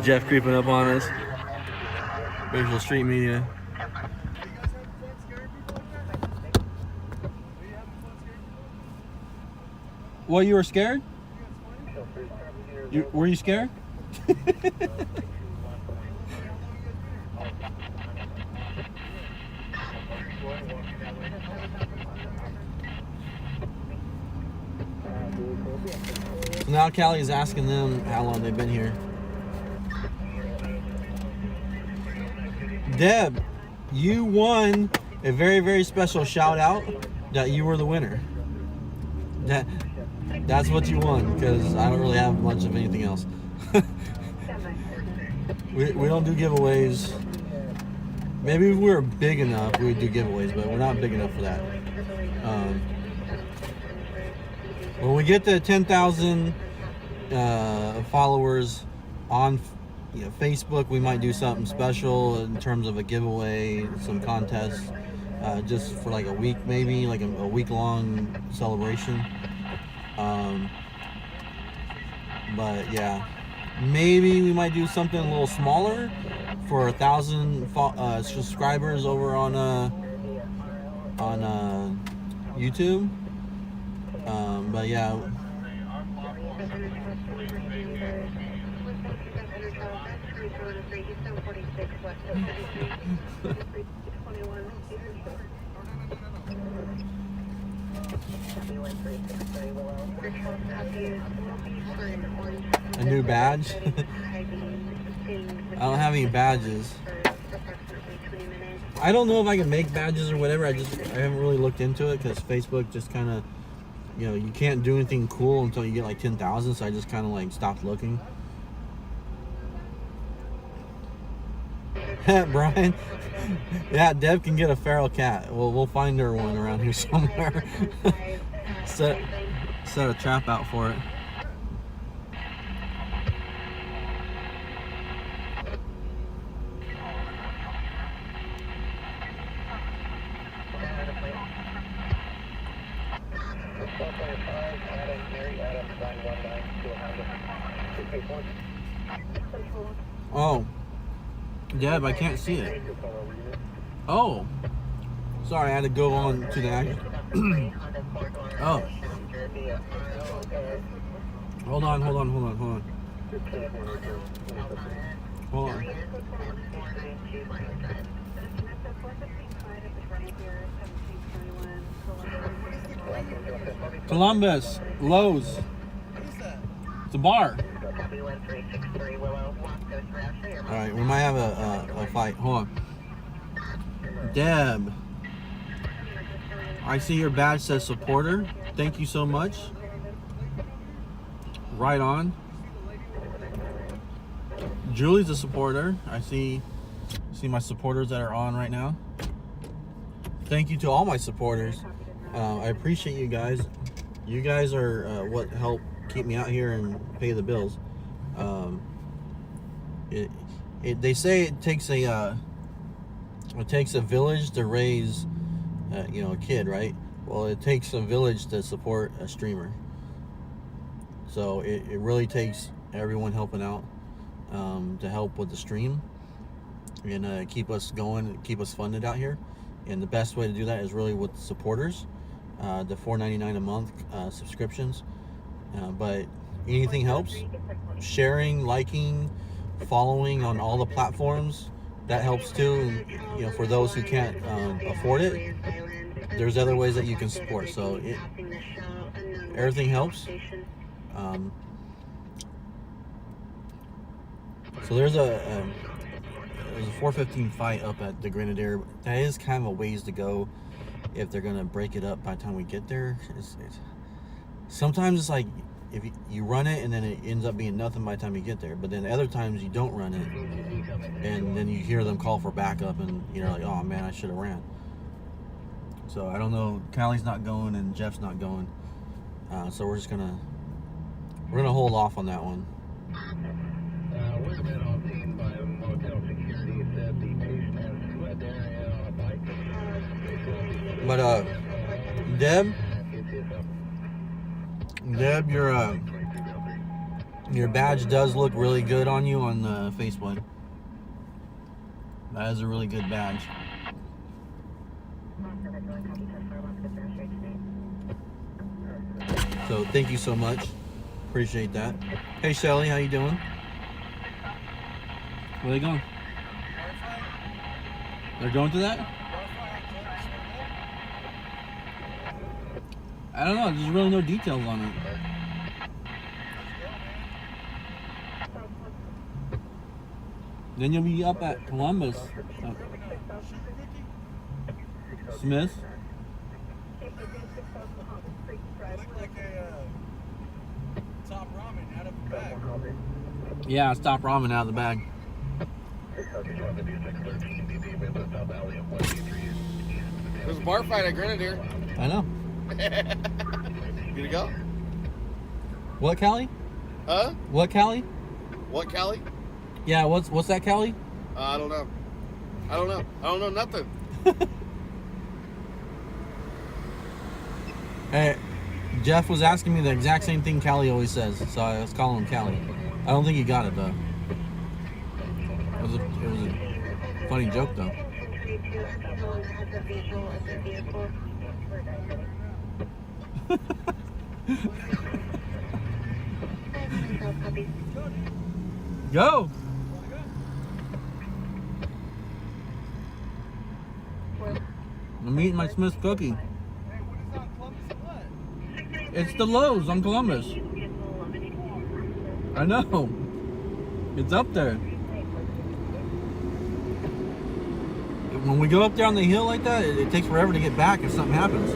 Jeff creeping up on us. Bakersfield Street Media. What, you were scared? Were you scared? Now Callie is asking them how long they've been here. Deb, you won a very, very special shout out that you were the winner. That's what you won, because I don't really have much of anything else. we don't do giveaways. Maybe if we were big enough, we would do giveaways, but we're not big enough for that. When we get to 10,000 followers on Facebook, we might do something special in terms of a giveaway, some contests, just for like a week, maybe like a week-long celebration. But yeah, maybe we might do something a little smaller for 1,000 subscribers over on YouTube. But yeah. A new badge? I don't have any badges. I don't know if I can make badges or whatever. I haven't really looked into it, because Facebook just kind of, you can't do anything cool until you get like 10,000, so I just kind of like stopped looking. Brian, yeah, Deb can get a feral cat. We'll find her one around here somewhere. set a trap out for it. Oh, Deb, I can't see it. Oh, sorry, I had to go on to the action. Oh, hold on. Hold on. Columbus, Lowe's. It's a bar. Alright, we might have a fight. Hold on. Deb, I see your badge says supporter. Thank you so much. Right on. Julie's a supporter. I see my supporters that are on right now. Thank you to all my supporters. I appreciate you guys. You guys are what help keep me out here and pay the bills. They say it takes a village to raise a kid, right? Well, it takes a village to support a streamer. So it really takes everyone helping out to help with the stream and keep us going, keep us funded out here. And the best way to do that is really with supporters, the $4.99 a month subscriptions. But anything helps. Sharing, liking, following on all the platforms, that helps too. And, you know, for those who can't afford it, there's other ways that you can support. So everything helps. So there's a 4:15 fight up at the Grenadier. That is kind of a ways to go if they're gonna break it up by the time we get there. Sometimes it's like if you run it and then it ends up being nothing by the time you get there. But then other times you don't run it, and then you hear them call for backup, and you're like, oh man, I should have ran. So I don't know. Callie's not going and Jeff's not going. So we're gonna hold off on that one. We've been on scene by motel security. Said the patient has fled the area on a bike. But Deb, your badge does look really good on you on the faceplate. That is a really good badge. So thank you so much. Appreciate that. Hey Shelly, how you doing? Where are they going? They're going to that? I don't know. There's really no details on it. Then you'll be up at Columbus. Smith? Top ramen out of the bag. Yeah, it's top ramen out of the bag. There's a bar fight at Grenadier. I know. You to go? What, Callie? Huh? What, Callie? What, Callie? Yeah, what's that, Callie? I don't know. I don't know nothing. Hey, Jeff was asking me the exact same thing Callie always says, so I was calling him Callie. I don't think he got it though. It was a funny joke though. Go! I'm eating my Smith's cookie. It's the Lowe's on Columbus. I know. It's up there. When we go up there on the hill like that, it takes forever to get back if something happens.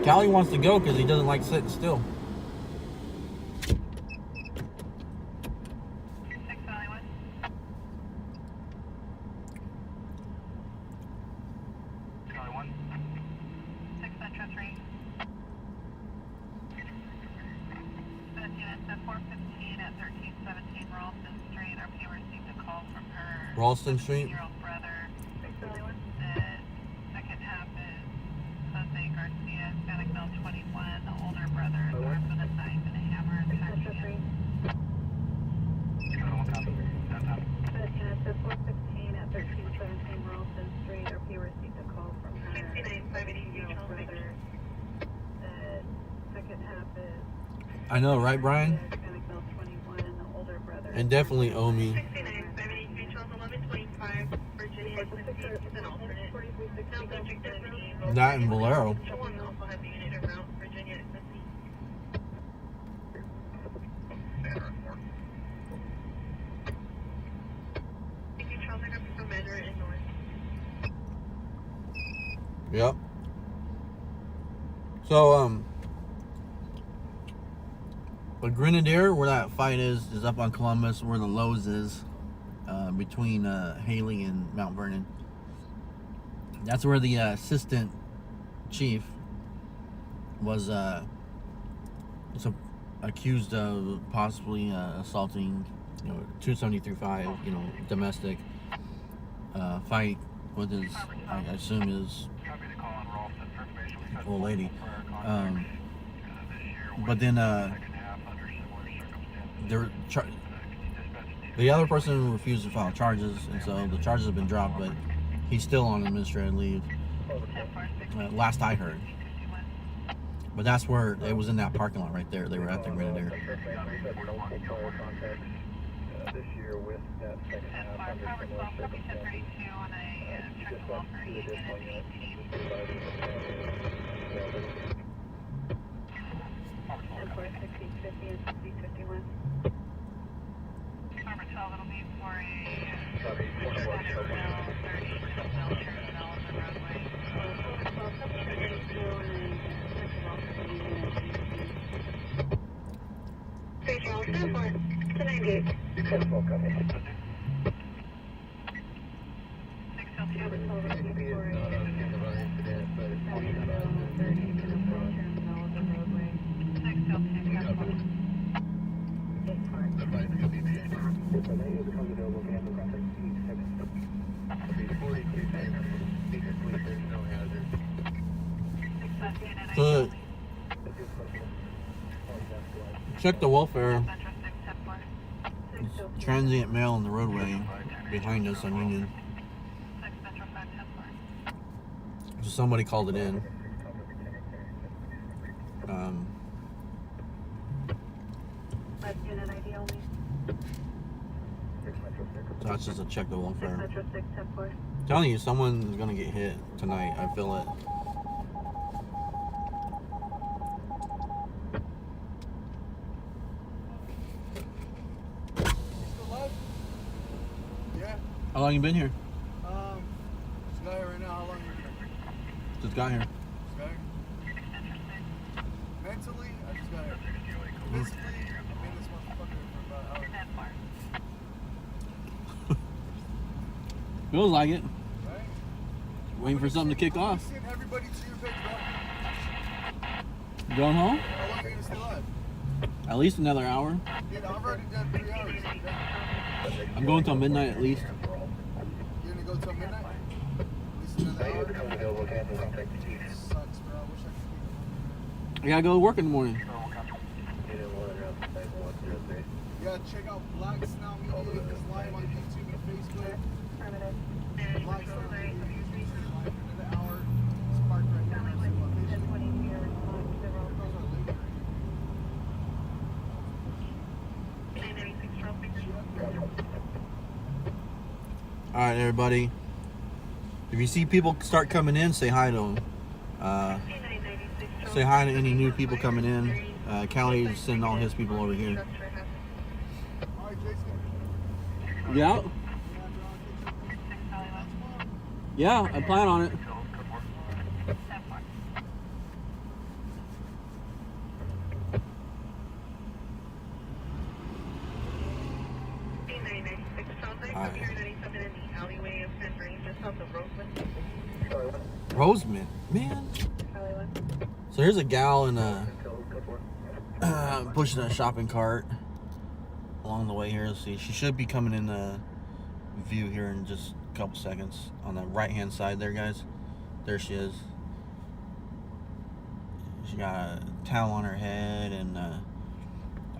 Callie wants to go because he doesn't like sitting still. Ralston Street. Brother. Second half is Jose Garcia, Hispanic male 21, the older brother is armed with a knife and a hammer attacking him. 416 at 1317 Ralston Street. RP received a call from her brother. Second half is I know, right, Brian? Hispanic male 21, the older brother. And definitely owe me. That and Bolero. Yep. So, the Grenadier, where that fight is up on Columbus, where the Lowe's is, between Haley and Mount Vernon. That's where the assistant chief was accused of possibly assaulting, 273.5, domestic fight with his, I assume his old lady. But then The other person refused to file charges, and so the charges have been dropped, but he's still on administrative leave. Last I heard. But that's where it was, in that parking lot right there. They were at the Grenadier. This year with that second half under similar circumstances. Just want to see additional units. Number 12, it'll be for a Sorry, 24 terminal 30 mill terminal on the roadway. Station 74 to 98. 10-4, copy. 602. ACP is not on the scene of our incident, but it's being advised that 602. if an A becomes available, we have to contact C6. 42 Baker. Speaker, please, there's no hazard. 617 So, This is check the welfare. Metro 610-4. Transient mail on the roadway behind us on Union. 6 Metro 510-4. So somebody called it in. Unit ID only. So that's just a check the welfare. Metro 610-4. Telling you, someone's gonna get hit tonight. I feel it. Still alive? Yeah. How long you been here? Just got here right now. How long you been? Just got here. Just got here? Mentally, I just got here. Physically, I've been this motherfucker for about an hour. 10-4. Feels like it. Right? Waiting for something to kick off. Send everybody to your page, bro. Going home? How long are you gonna stay alive? At least another hour. Dude, I've already done 3 hours. I'm going till midnight at least. You're gonna go till midnight? At least another A hour? becomes available, we have to contact C6. Sucks, bro. I wish I could I gotta go to work in the morning. Unit 1 around 5103. You gotta check out Black Snout Media. It's live on YouTube and Facebook. Black Snout Media. Live another hour. It's parked right now. So, All right, everybody. If you see people start coming in, say hi to them. Say hi to any new people coming in. Callie's sending all his people over here. all right, Jason. You out? Yeah, bro. Yeah, I plan on it. 10-4. Roseman, man. So here's a gal in a pushing a shopping cart along the way here. Let's see, she should be coming in the view here in just a couple seconds on the right hand side there, guys. There she is. She got a towel on her head, and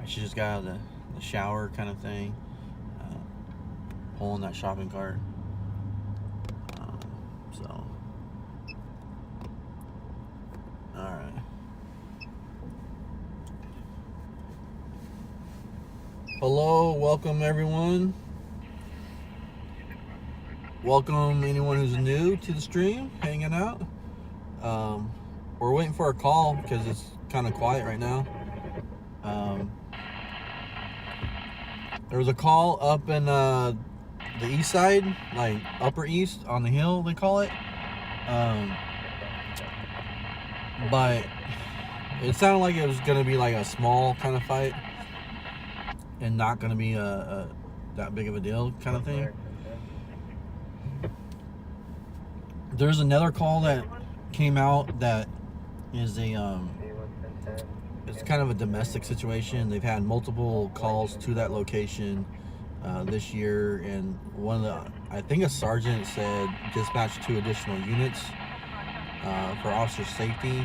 she just got out of the shower kind of thing, pulling that shopping cart. So alright. Hello, welcome everyone. Welcome anyone who's new to the stream, hanging out. We're waiting for a call because it's kind of quiet right now. There was a call up in the east side, like Upper East on the hill, they call it. But it sounded like it was gonna be like a small kind of fight and not gonna be a that big of a deal kind of thing. There's another call that came out that is a it's kind of a domestic situation. They've had multiple calls to that location this year, and one of the, I think a sergeant said dispatch 2 additional units for officer safety,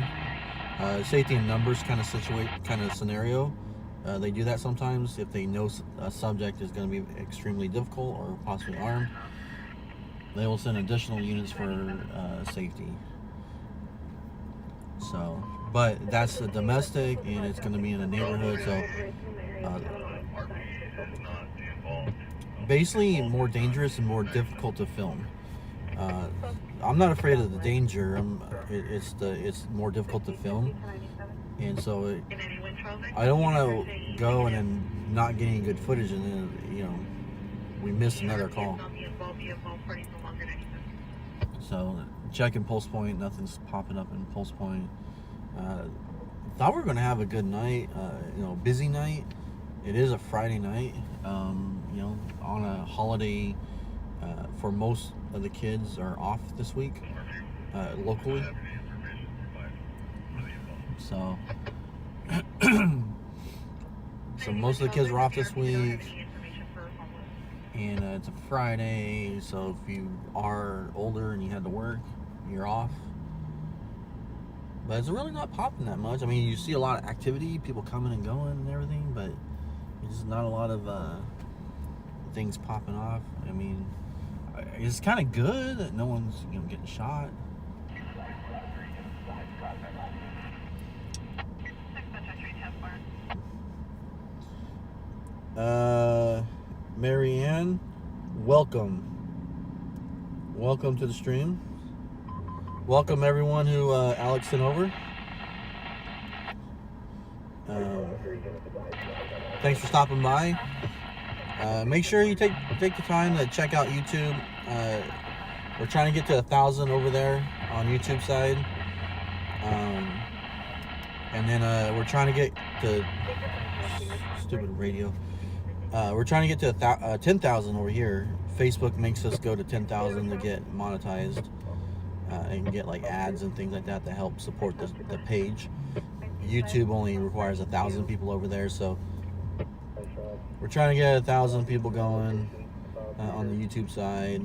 safety in numbers kind of scenario. They do that sometimes if they know a subject is going to be extremely difficult or possibly armed. They will send additional units for safety. So, but that's a domestic, and it's going to be in a neighborhood, so basically more dangerous and more difficult to film. I'm not afraid of the danger. It's more difficult to film, and so I don't want to go and then not get any good footage, and then we miss another call. So checking Pulse Point, nothing's popping up in Pulse Point. Thought we were gonna have a good night, busy night. It is a Friday night, on a holiday. For most of the kids are off this week, locally. So, most of the kids are off this week, and it's a Friday. So if you are older and you had to work, you're off. But it's really not popping that much. I mean, you see a lot of activity, people coming and going and everything, but there's not a lot of things popping off. I mean, it's kind of good that no one's getting shot. Marianne, welcome to the stream. Welcome everyone who Alex sent over. Thanks for stopping by. Make sure you take the time to check out YouTube. We're trying to get to 1,000 over there on YouTube side, and then we're trying to get to stupid radio. We're trying to get to 10,000 over here. Facebook makes us go to 10,000 to get monetized and get like ads and things like that to help support the page. YouTube only requires 1,000 people over there, so we're trying to get 1,000 people going on the YouTube side.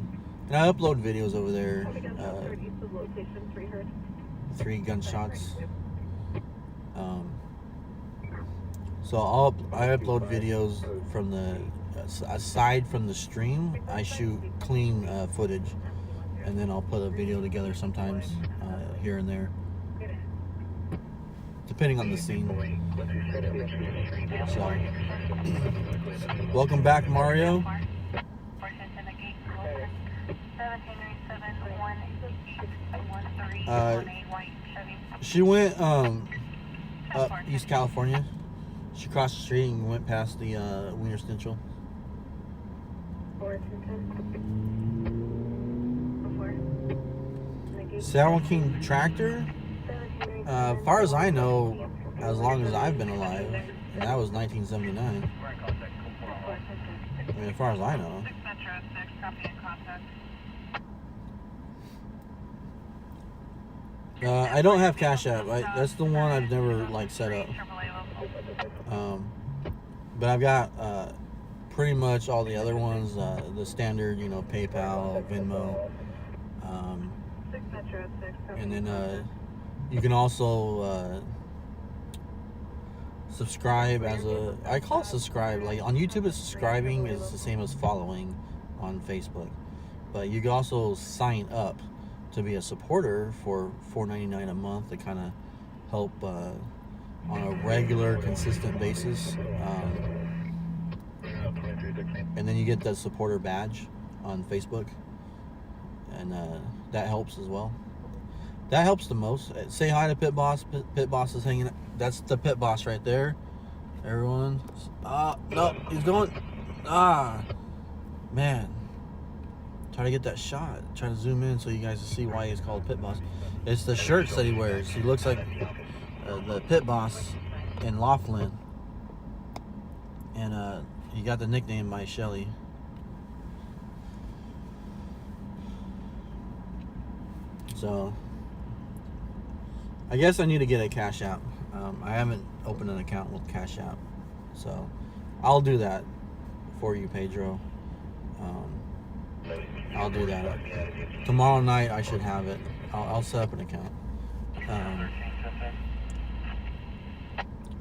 And I upload videos over there. 3 gunshots. So I upload videos from aside from the stream, I shoot clean footage, and then I'll put a video together sometimes here and there, depending on the scene. So, welcome back, Mario. She went up East California. She crossed the street and went past the Wiener Schnitzel. Saddle King tractor? As far as I know, as long as I've been alive, and that was 1979. I mean, as far as I know. I don't have Cash App. That's the one I've never set up. But I've got pretty much all the other ones, the standard, PayPal, Venmo, and then you can also subscribe I call it subscribe. Like on YouTube, it's subscribing is the same as following on Facebook, but you can also sign up to be a supporter for $4.99 a month to kind of help on a regular, consistent basis. And then you get the supporter badge on Facebook, and that helps as well. That helps the most. Say hi to Pit Boss. Pit Boss is hanging. That's the Pit Boss right there. Everyone. No, he's going. Man. Try to get that shot. Try to zoom in so you guys can see why he's called Pit Boss. It's the shirts that he wears. He looks like the Pit Boss in Laughlin. And he got the nickname by Shelly. So I guess I need to get a Cash App. I haven't opened an account with Cash App, so I'll do that for you, Pedro. I'll do that. Tomorrow night I should have it. I'll set up an account.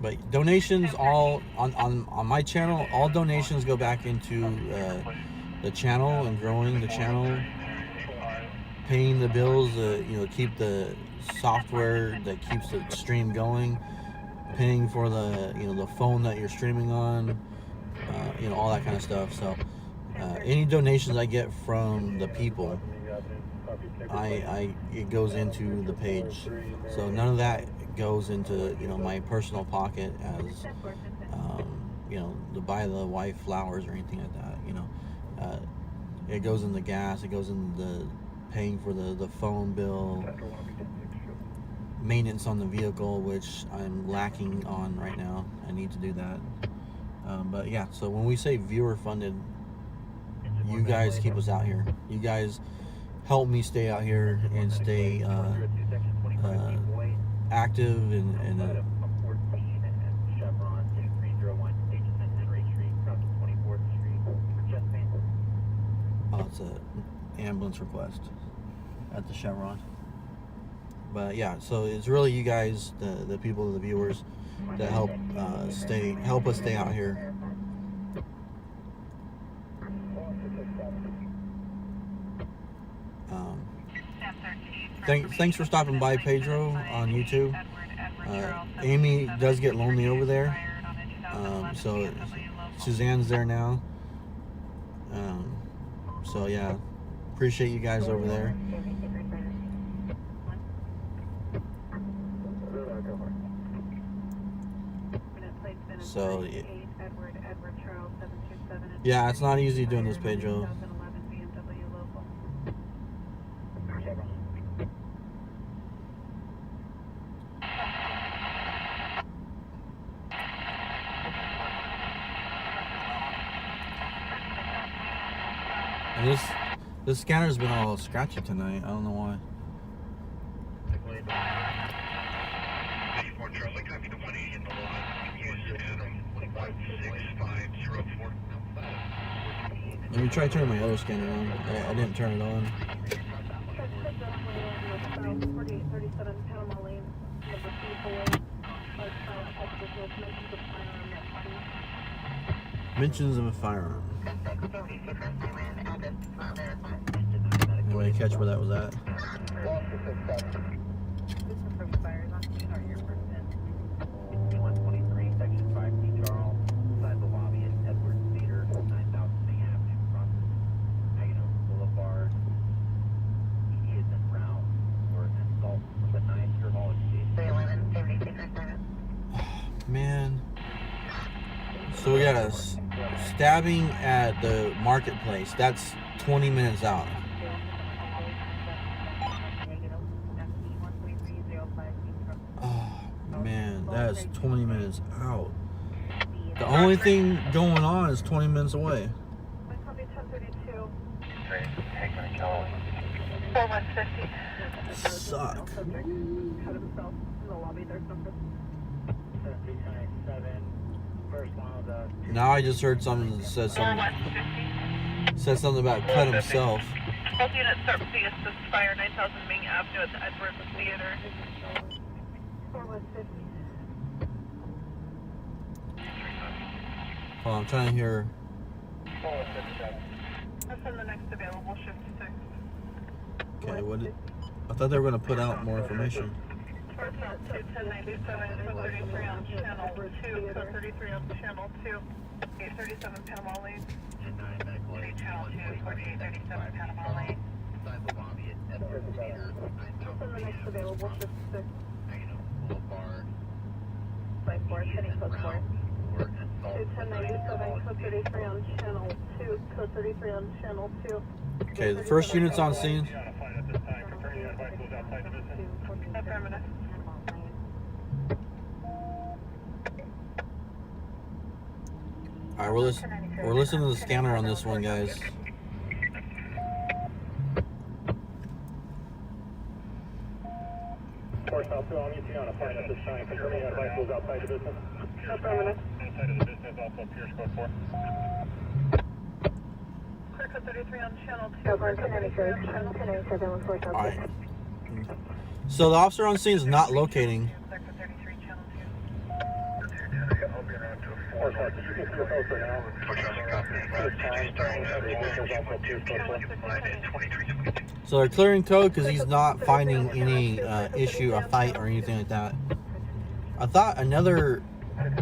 But donations all on my channel, all donations go back into the channel and growing the channel, paying the bills, keep the software that keeps the stream going, paying for the the phone that you're streaming on, all that kind of stuff. So any donations I get from the people, it goes into the page. So none of that goes into my personal pocket as to buy the wife flowers or anything like that. It goes in the gas, it goes in the paying for the phone bill, maintenance on the vehicle, which I'm lacking on right now. I need to do that. But yeah, so when we say viewer funded, you guys keep us out here. You guys help me stay out here and stay active and it's an ambulance request at the Chevron. But yeah, so it's really you guys, the people, the viewers, that help us stay out here. Thanks for stopping by, Pedro, on YouTube. Amy does get lonely over there, so Suzanne's there now. So yeah, appreciate you guys over there. So yeah, it's not easy doing this, Pedro. And this scanner's been all scratchy tonight. I don't know why. Let me try turning my other scanner on. I didn't turn it on. Mentions of a firearm. Anybody catch where that was at? Man. So we got a stabbing at the marketplace. That's 20 minutes out. Oh man, that is 20 minutes out. The only thing going on is 20 minutes away. Suck. Now I just heard something that said something about cut himself. Both units start with the assist fire 9000 Main Avenue at the Edwards Theater. 4150. Well, I'm trying to hear. That's on the next available shift 6. Okay, I thought they were going to put out more information. 1097, code 33 on channel 2, code 33 on channel 2, 837 Panama Lane. Channel 2, 4837 Panama Lane. What's on the next available shift 6? By 4, heading code 4. 1097, code 33 on channel 2, code 33 on channel 2. Okay, the first unit's on scene. Affirmative. Alright, we're listening to the scanner on this one, guys. Affirmative. Clear code 33 on channel 2. Go on 1097, 14. Alright. So the officer on scene is not locating. Clear code 33 channel 2. So they're clearing code because he's not finding any issue, a fight, or anything like that. I thought another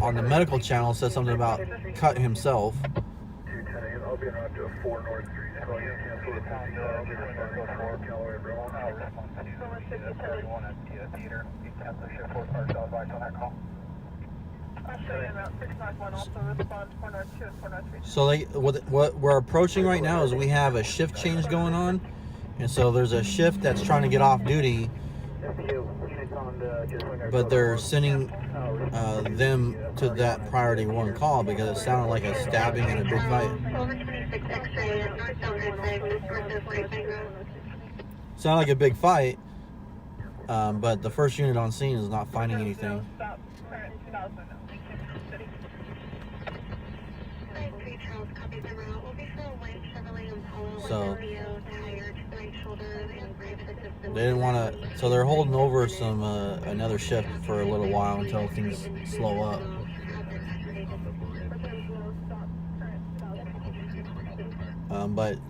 on the medical channel said something about cut himself. So like what we're approaching right now is we have a shift change going on, and so there's a shift that's trying to get off duty, but they're sending them to that priority 1 call because it sounded like a stabbing and a big fight. Sounded like a big fight, but the first unit on scene is not finding anything. So they didn't want to, so they're holding over some another shift for a little while until things slow up. But it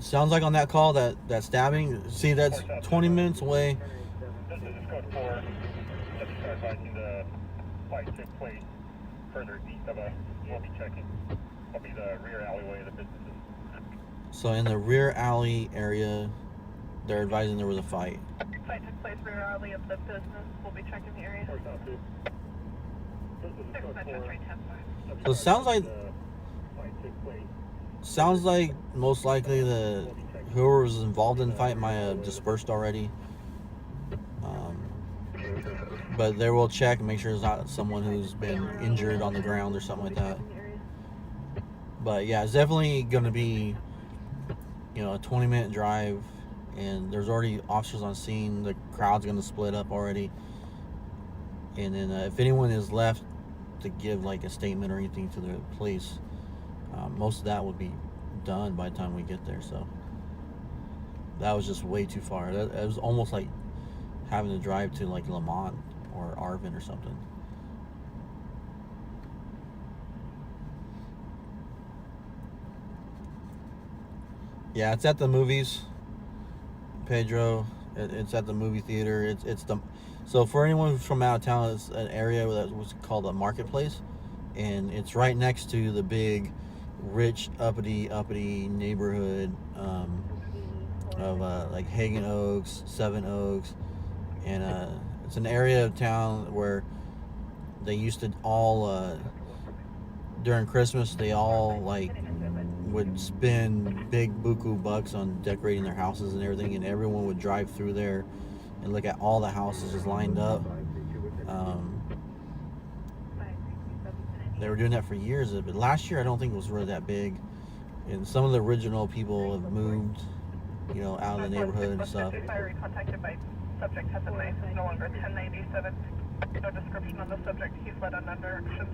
sounds like on that call that stabbing, see, that's 20 minutes away. This is code 4. Just advising the fight took place further east of us. We'll be checking. That'll be the rear alleyway of the businesses. So in the rear alley area, they're advising there was a fight. Fight took place rear alley of the business. We'll be checking the area. So it sounds like most likely the whoever was involved in the fight might have dispersed already. But they will check and make sure it's not someone who's been injured on the ground or something like that. But yeah, it's definitely going to be, you know, a 20-minute drive, and there's already officers on scene. The crowd's going to split up already, and then if anyone is left to give like a statement or anything to the police, most of that would be done by the time we get there. So that was just way too far. It was almost like having to drive to like Lamont or Arvin or something. Yeah, it's at the movies, Pedro. It's at the movie theater. It's the, so for anyone who's from out of town, it's an area that was called a marketplace, and it's right next to the big, rich, uppity neighborhood of like Hagen Oaks, Seven Oaks, and it's an area of town where they used to all during Christmas they all like would spend big buku bucks on decorating their houses and everything, and everyone would drive through there and look at all the houses just lined up. They were doing that for years, but last year I don't think it was really that big, and some of the original people have moved, you know, out of the neighborhood and stuff. Contacted by subject has a knife, is no longer 1097. No description on the subject. He's led on direction.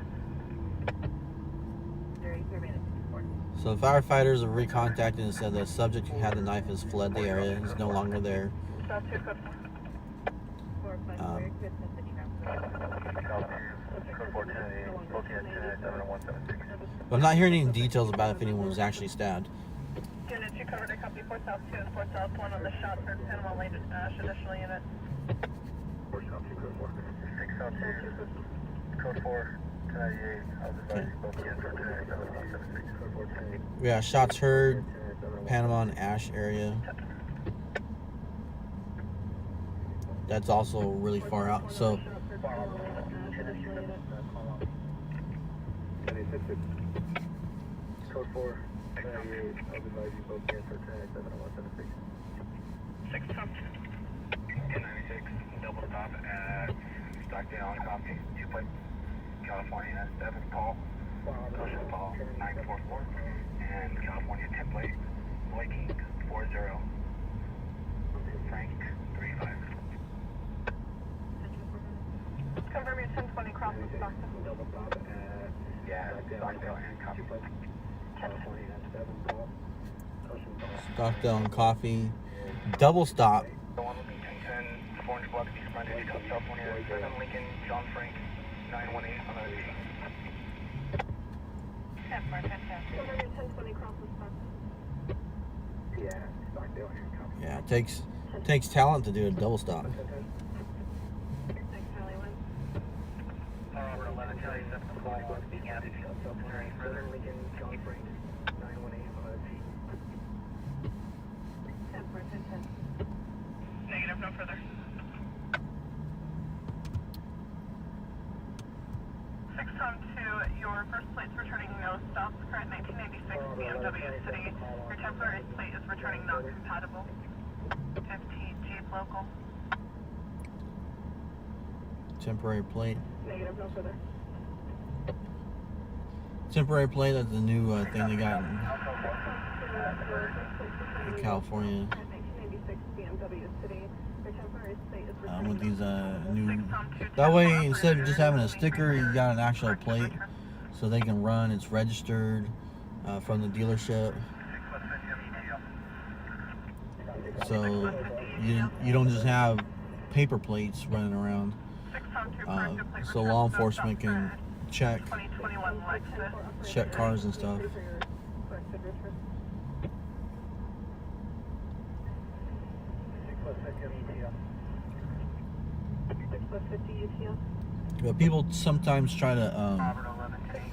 So the firefighters have recontacted and said the subject who had the knife has fled the area. He's no longer there. But I'm not hearing any details about if anyone was actually stabbed. Unit 2 covered a copy 4 South 2 and 4 South 1 on the shot for Panama Lane additional unit. 4 South 2 code 4. 6 South 2 code 4. 1098. I was advising both units for 1097 code 4 10. We got shots heard, Panama and Ash area. That's also really far out. So code 4. 1098. I was advising both units for 1097 176. 6 South 1096. Double stop at Stockdale copy. 2 plate. California 7 Paul. Ocean Paul 944. And California 10 plate. Viking 40. Frank 35. Confirm your 1020 crosses Stockton. Double stop at Stockdale and copy. California 7 Paul. Ocean Paul. Stockdale and Coffee. Double stop. The one will be 1010 400 block east frontage, California 7 Lincoln, John Frank 918 on the Yeah, Stockdale here. Copy. Yeah, it takes talent to do a double stop. Robert 11, Charlie 7, call on speaking out. Is there any further? Lincoln, California, 918 on the T. Negative, no further. 6-2, your first plate's returning no stops, current 1986 BMW City. Your temporary plate is returning not compatible. 15 Jeep local. Temporary plate. Negative, no further. Temporary plate, that's the new thing they got in California. 1986 BMW City. Your temporary plate is With these new. 6-2, That way, instead of just having a sticker, you got an actual plate, so they can run. It's registered from the dealership, so you don't just have paper plates running around. So law enforcement can check 2021 Lexus. cars and stuff. But people sometimes try to Robert 11, 6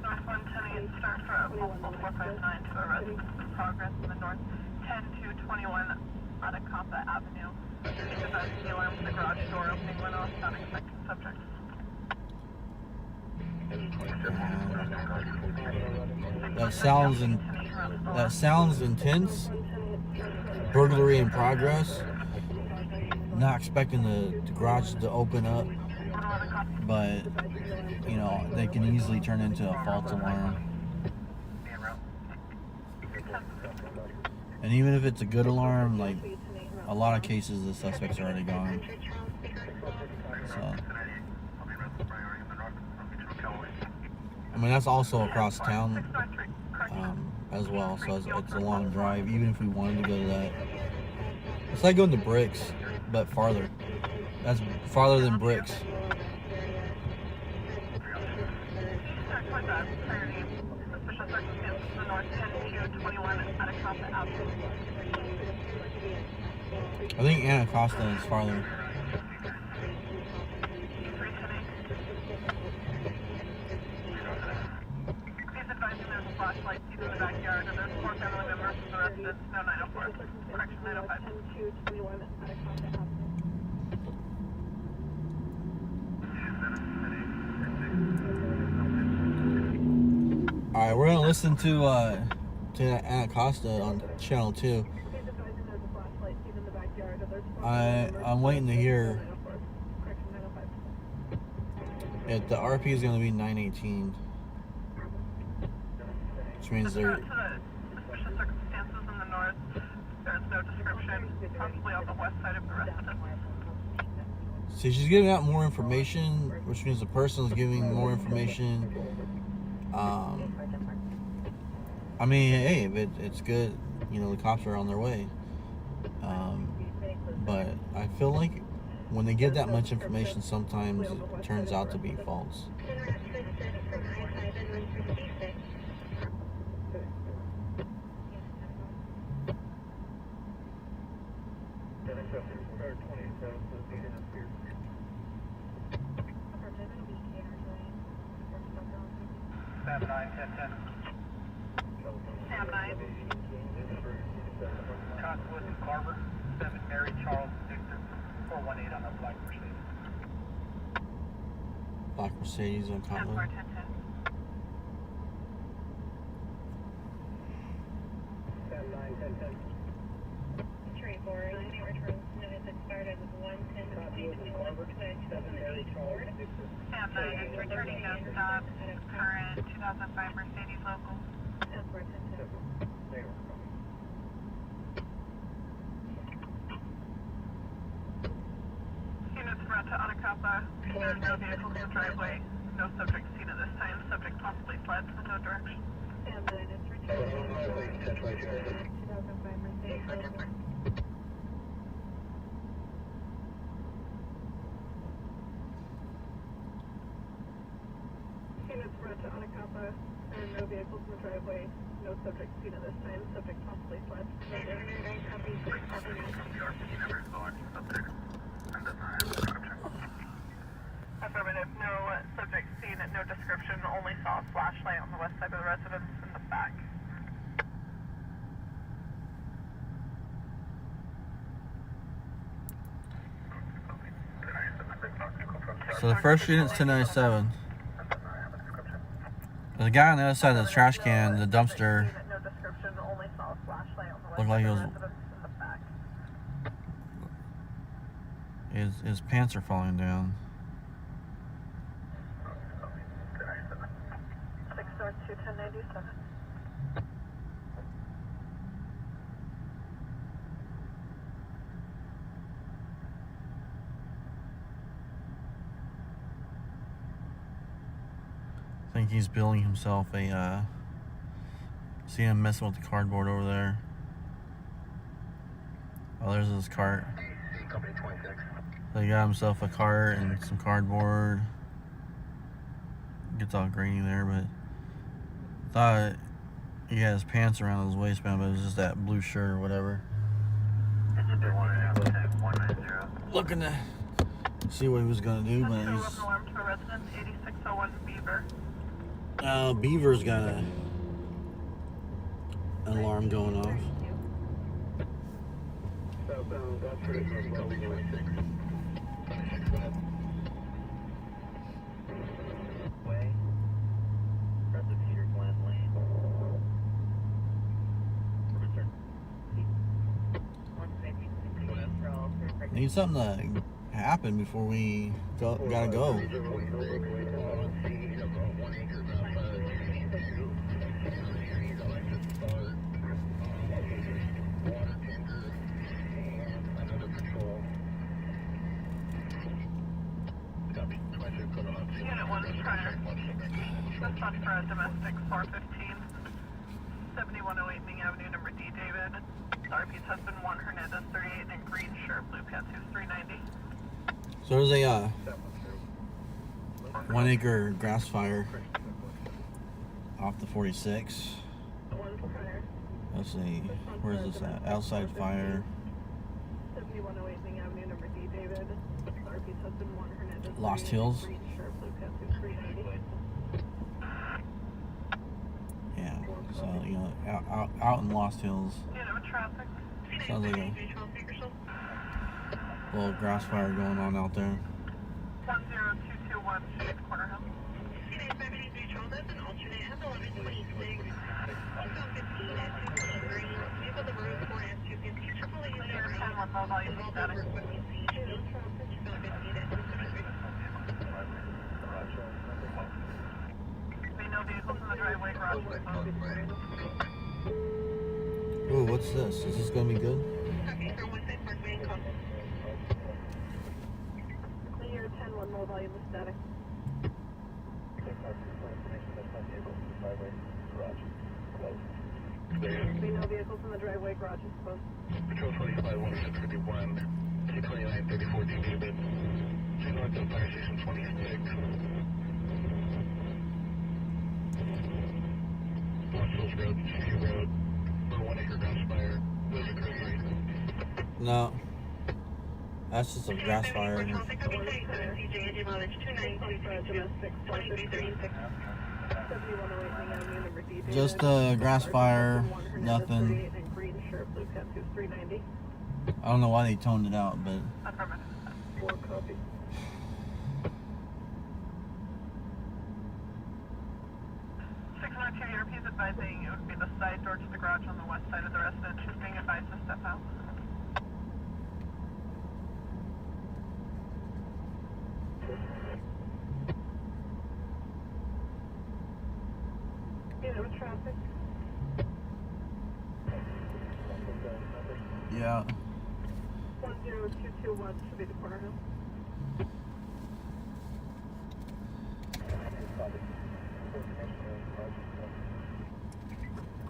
North 110, start for multiple 459 to arrest progress in the north 10-221 Atacapa Avenue. Device the alarm for the garage door opening went off, not expecting subject. that sounds intense. Burglary in progress. Not expecting the garage to open up, but you know they can easily turn into a false alarm. And even if it's a good alarm, like a lot of cases, the suspect's already gone. So, I mean, that's also across town as well. So it's a long drive. Even if we wanted to go to that, it's like going to Bricks, but farther. That's farther than Bricks. I think Anacostia is farther. Please advise me there's a flashlight seen in the backyard and there's 4 family members of the residents. No 904. Correction 905. Alright, we're gonna listen to Anacostia on channel 2. I'm waiting to hear if the RP is gonna be 918, which means they're Suspicious circumstances in the north. There's no description. Possibly on the west side of the residence. see, she's giving out more information, which means the person's giving more information. I mean, hey, if it's good, you know, the cops are on their way. But I feel like when they give that much information, sometimes it turns out to be false. Sam 91010. Sam 9. Cottonwood and Carver, 7 Mary Charles Victor, 418 on the Black Mercedes. Black Mercedes on Sam Cottonwood. 41010. Sam 91010. Sam 9 is returning no stop. Current 2005 Mercedes local. Units brought to Atacapa. There are no vehicles in the driveway. No subject seen at this time. Subject possibly fled from no direction. Sam 9 is returning 2005 Mercedes local. Units to Anacapa, and no vehicles in the driveway. No subject seen at this time. Subject possibly fled. Affirmative. No subject seen. No description. Only saw a flashlight on the west side of the residence in the back. So the first unit's 1097. There's a guy on the other side of the trash can, the dumpster. No description. Only saw a flashlight on the west Looked like side it of was. the residence in the back. His pants are falling down. 6 North 21097. I think he's building himself a. See him messing with the cardboard over there. Oh, there's his cart. Company 26. So he got himself a cart and some cardboard. Gets all grainy there, but thought he had his pants around his waistband, but it was just that blue shirt or whatever. Looking to see what he was gonna do, but he's. Alarm to a residence 8601 Beaver. Beaver's got an alarm going off. Southbound, Company 26. 26 Way. Press the Peter Glen Lane. Need something to happen before we gotta go. Unit 1 prior. Response for a domestic 415. 7108 Ming Avenue, number D, David. RP's husband, Juan Hernandez, 38, and green shirt, blue pants, who's 390. So there's a 1 acre grass fire off the 46. Let's see, where's this at? Outside fire. 7108 Ming Avenue, number D, David. RP's husband, Juan Hernandez. Lost Hills. Green shirt, blue pants, who's 390. Yeah, so you know, out in Lost Hills. Unit with traffic. Sounds like a little grass fire going on out there. 10221 Shades Corner Hill. That's an alternate. Has 1126. Vehicle the road 4S250. Triple A Clear 10-1 low volume static. May no vehicles in the driveway, garage is closed. Ooh, what's this? Is this gonna be good? Okay, for one side parkway and call. Clear 10-1 low volume is static. May no vehicles in the driveway, garage is closed. Patrol 25, 1651, 229, 34, David. 2 north of Fire Station 26. Lost Hills Road, CC Road, 1 acre grass fire. Those are crazy. No. That's just a grass fire. Response for a domestic 415. 7108 Ming Avenue, number D, David. Just a grass fire, Juan Hernandez, nothing. 38, and green shirt, blue pants, who's 390. I don't know why they toned it out, but Affirmative. 4 copy. ERP's advising it would be the side door to the garage on the west side of the residence. She's being advised to step out. Unit with traffic. yeah. 10221 should be the corner hill.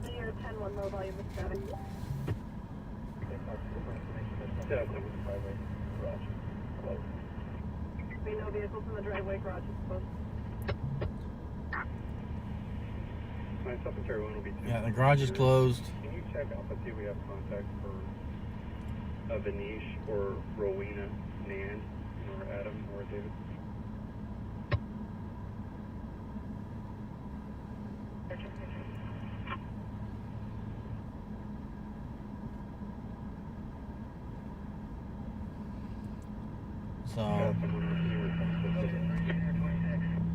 Clear 10-1 low volume is static. May no vehicles in the driveway, garage is closed. Myself and Terry 1 will be 2. Yeah, the garage is closed. Can you check Alpha see if we have contact for Vanish or Rowena Nan or Adam or David? So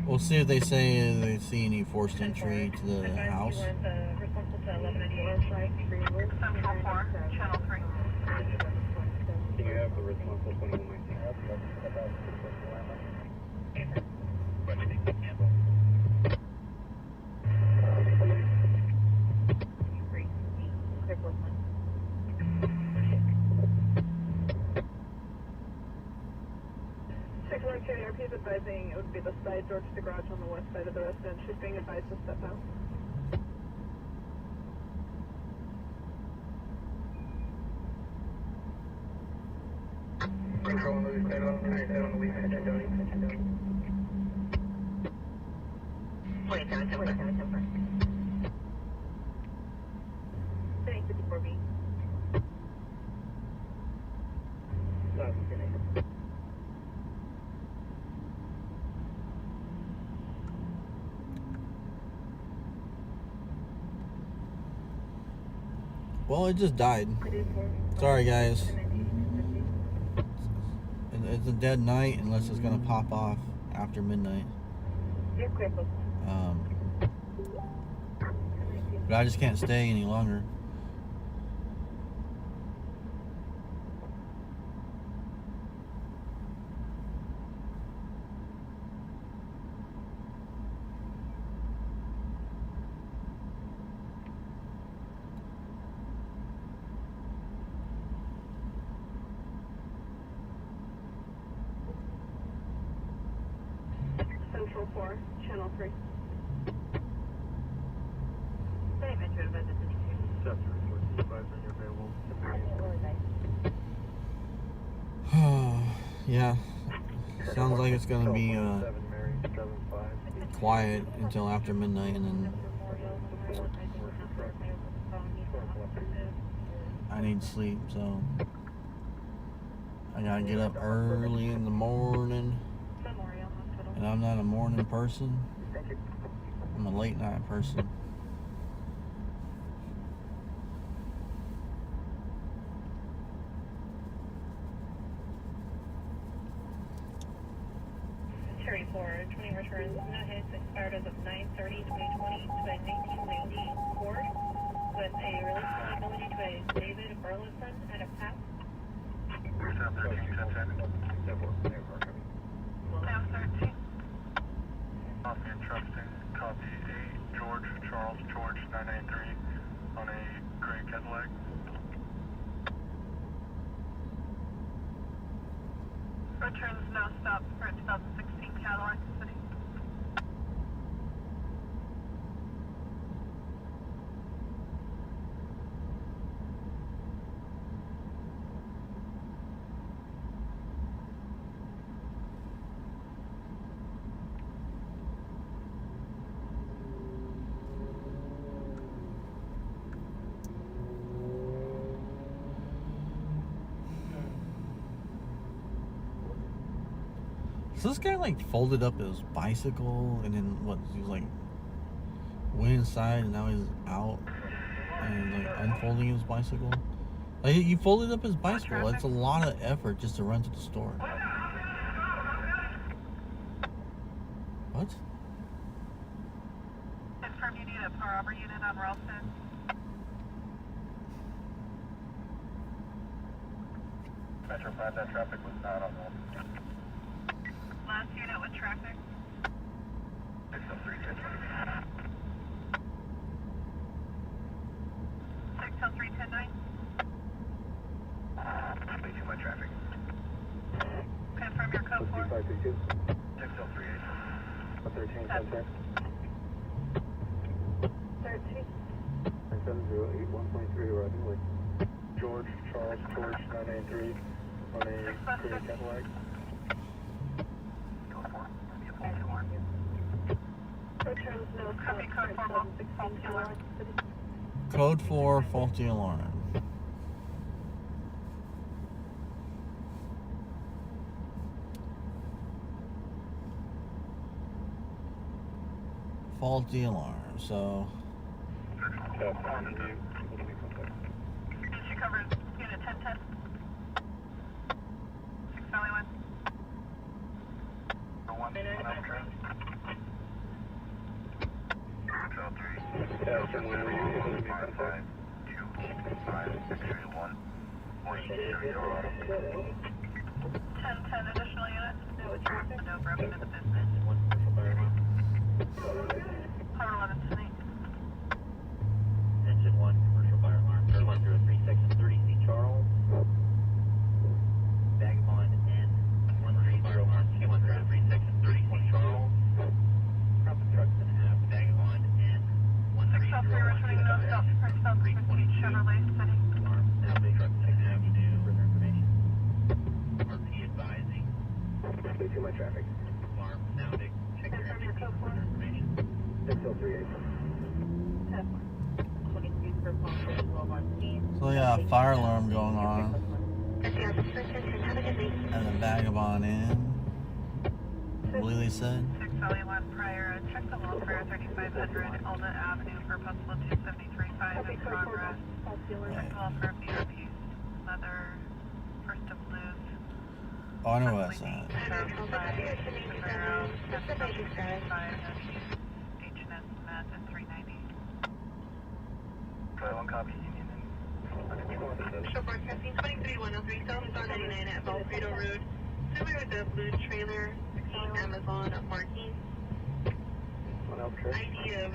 we'll see if they say they see any forced entry to the house. Central 4, Channel 3. Can you have the responsible 2119? RP is advising it would be the side door to the garage on the west side of the residence. She's being advised to step out. Control on the lead, on the lead, Thanks, 54B. Well, it just died. Sorry, guys. It's a dead night unless it's gonna pop off after midnight. But I just can't stay any longer. Central 4, Channel 3. Yeah. Sounds like it's gonna be quiet until after midnight, and then I need sleep, so I gotta get up early in the morning, and I'm not a morning person. I'm a late night person. Cherry 4, 20 returns, no hits, expired as of 9/30/2020 to a 1990 Ford with a release liability to a David Burleson at a PAP. Staff 13, 10-10. Staff 13. Copy and trusting. Copy a George Charles George 993 on a gray Cadillac. Returns no stops for a 2016 Cadillac City. So this guy like folded up his bicycle, and then what? He was like went inside, and now he's out and like unfolding his bicycle. Like he folded up his bicycle. It's a lot of effort just to run to the store. What? Confirm you need a power armor unit on Ralston. Metro 5, that traffic was not on Ralston. Last unit with traffic. 603, 603, 10-9. way too much traffic. Confirm your code 4. 6532. 603, 13, 10-10. 13. 9708, 1.3, arriving with George Charles George 993 on a gray Cadillac. Go for it. Be a full 2-1. Returns no Copy code 4, faulty alarm. Code 4, faulty alarm. Faulty alarm, so She covers unit 1010. 6 Valley 1. Additional units. No broken in the business. Power 11 tonight. Engine 1, commercial fire alarm, 3103, section 30C Charles. Vagabond N, 130 203, section 30C Charles. Profit Truckson Ave, Vagabond N, 603 returning no stop for South 15 Chevrolet City. Alarm, South Truckson Avenue, further information. RP advising. Way too much traffic. Alarm sounding, check your entry key for further information. 6038. so yeah, fire alarm going on. And the Vagabond Inn. I believe they said. 6 Valley 1 prior. Check the welfare 3500 Alda Avenue for possible 273.5 in progress. Check the welfare BRP. Mother. First of Blues. Oh, I know what that's at. Sheriff's Side. Severo. H&S Met at 390. Try one copy, Union. Show broadcasting 23103 southbound 99 at Valfredo Road. Similar with the blue trailer, 16 Amazon marking. ID of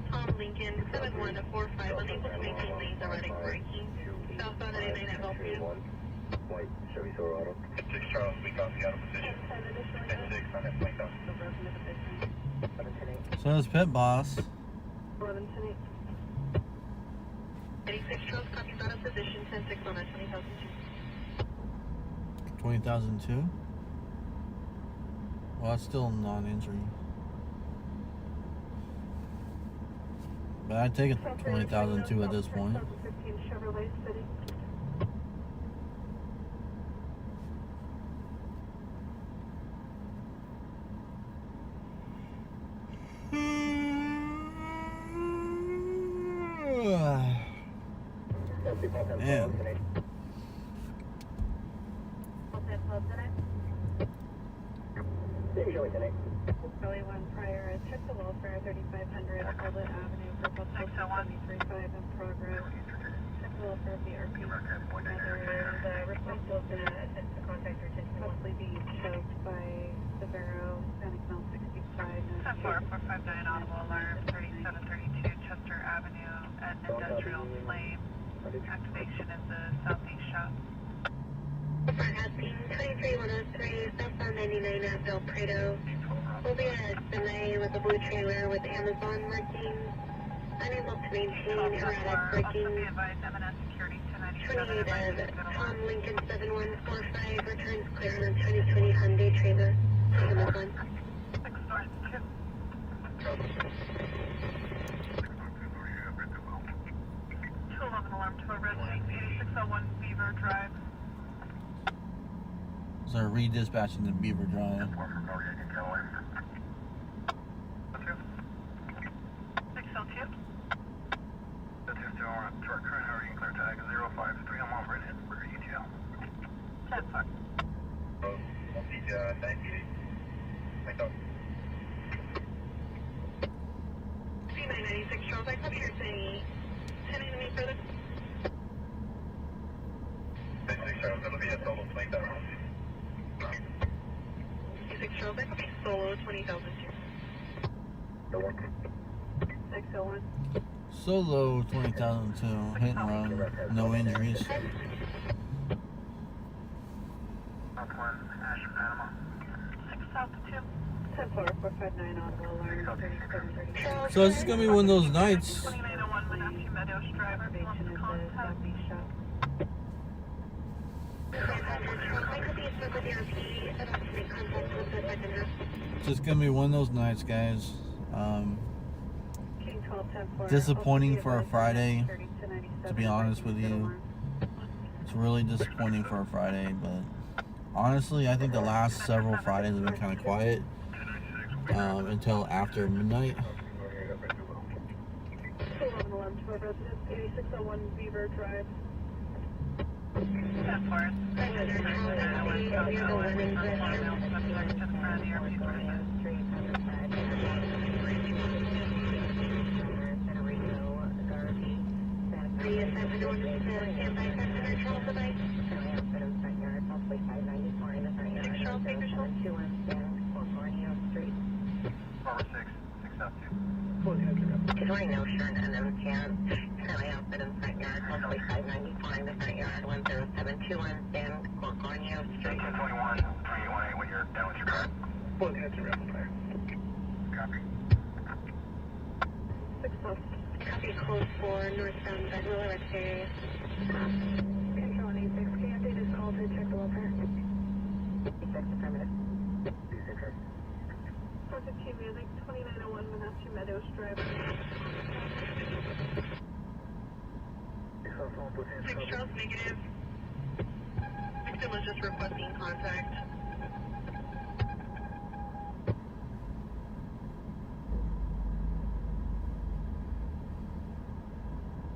Tom Lincoln 7145, unable to maintain lanes erratic braking. Southbound 99 at Valfredo. White Chevy Silverado. 6 Charles, we copy out of position. 10-6 on that flank down. So is Pit Boss. 11 tonight. 86 Charles, copies out of position. 10-6 on that 20,002. 20,002? Well, that's still non-injury. But I'd take it 20,002 at this point. 15 Chevrolet City. Yeah. Valley 1 prior. Check the welfare 3500 Alda Avenue for possible 273.5 in progress. Check the welfare BRP. The responsible is going to attempt to contact your attention. Possibly be choked by Severo, Panic Mount 65. 10459 audible alarm 3732 Chester Avenue at Industrial Flame. Activation in the southeast shop. Broadcasting 23103, southbound 99 at Valfredo. Will be a semi with a blue trailer with Amazon marking. Unable to maintain erratic Also braking. be advised M&S Security 297 28 of Tom Lincoln 7145 returns clear on a 2020 Hyundai trailer. Amazon. 6 North 2. 211 alarm to a resident 8601 Beaver Drive. So redispatching to Beaver Drive. 602. Truck current hurrying clear tag 053. I'm on Bridget for ETL. 10-4. Thank you. Thank you. C996 Charles, I copy your saying 10 enemy further. 6 Charles, it'll be a total flank down. 6 Charles, I copy solo 20,002. 601. Solo 20,002. Hit and run. No injuries. North 1, Ash, Panama. 6 South 2. 10459 audible alarm 3732. So this is gonna be one of those nights. 2901 Wenatchee Meadows Driver. If you want Activation to in call the it out. southeast shop. I could be stuck with your RP about to make contact with the second half. It's just gonna be one of those nights, guys. King 1210 Disappointing for a Friday, to be honest with you. It's really disappointing for a Friday, but honestly, I think the last several Fridays have been kind of quiet until after midnight. 1111 to our residence, 8601 Beaver Drive. Is right now showing an MTN. Currently outfit in front yard, hopefully 594 in the front yard, 10721 San California Street. 1021, 318 when you're down with your car. One head to rapid fire. Copy. 612. Copy code 4, northbound Bedwell area. Control 86, can you update this call to check the welfare? 86 affirmative. 415 Music, 2901 Manasseh Meadows Drive. 6 Charles, negative. Victim was just requesting contact.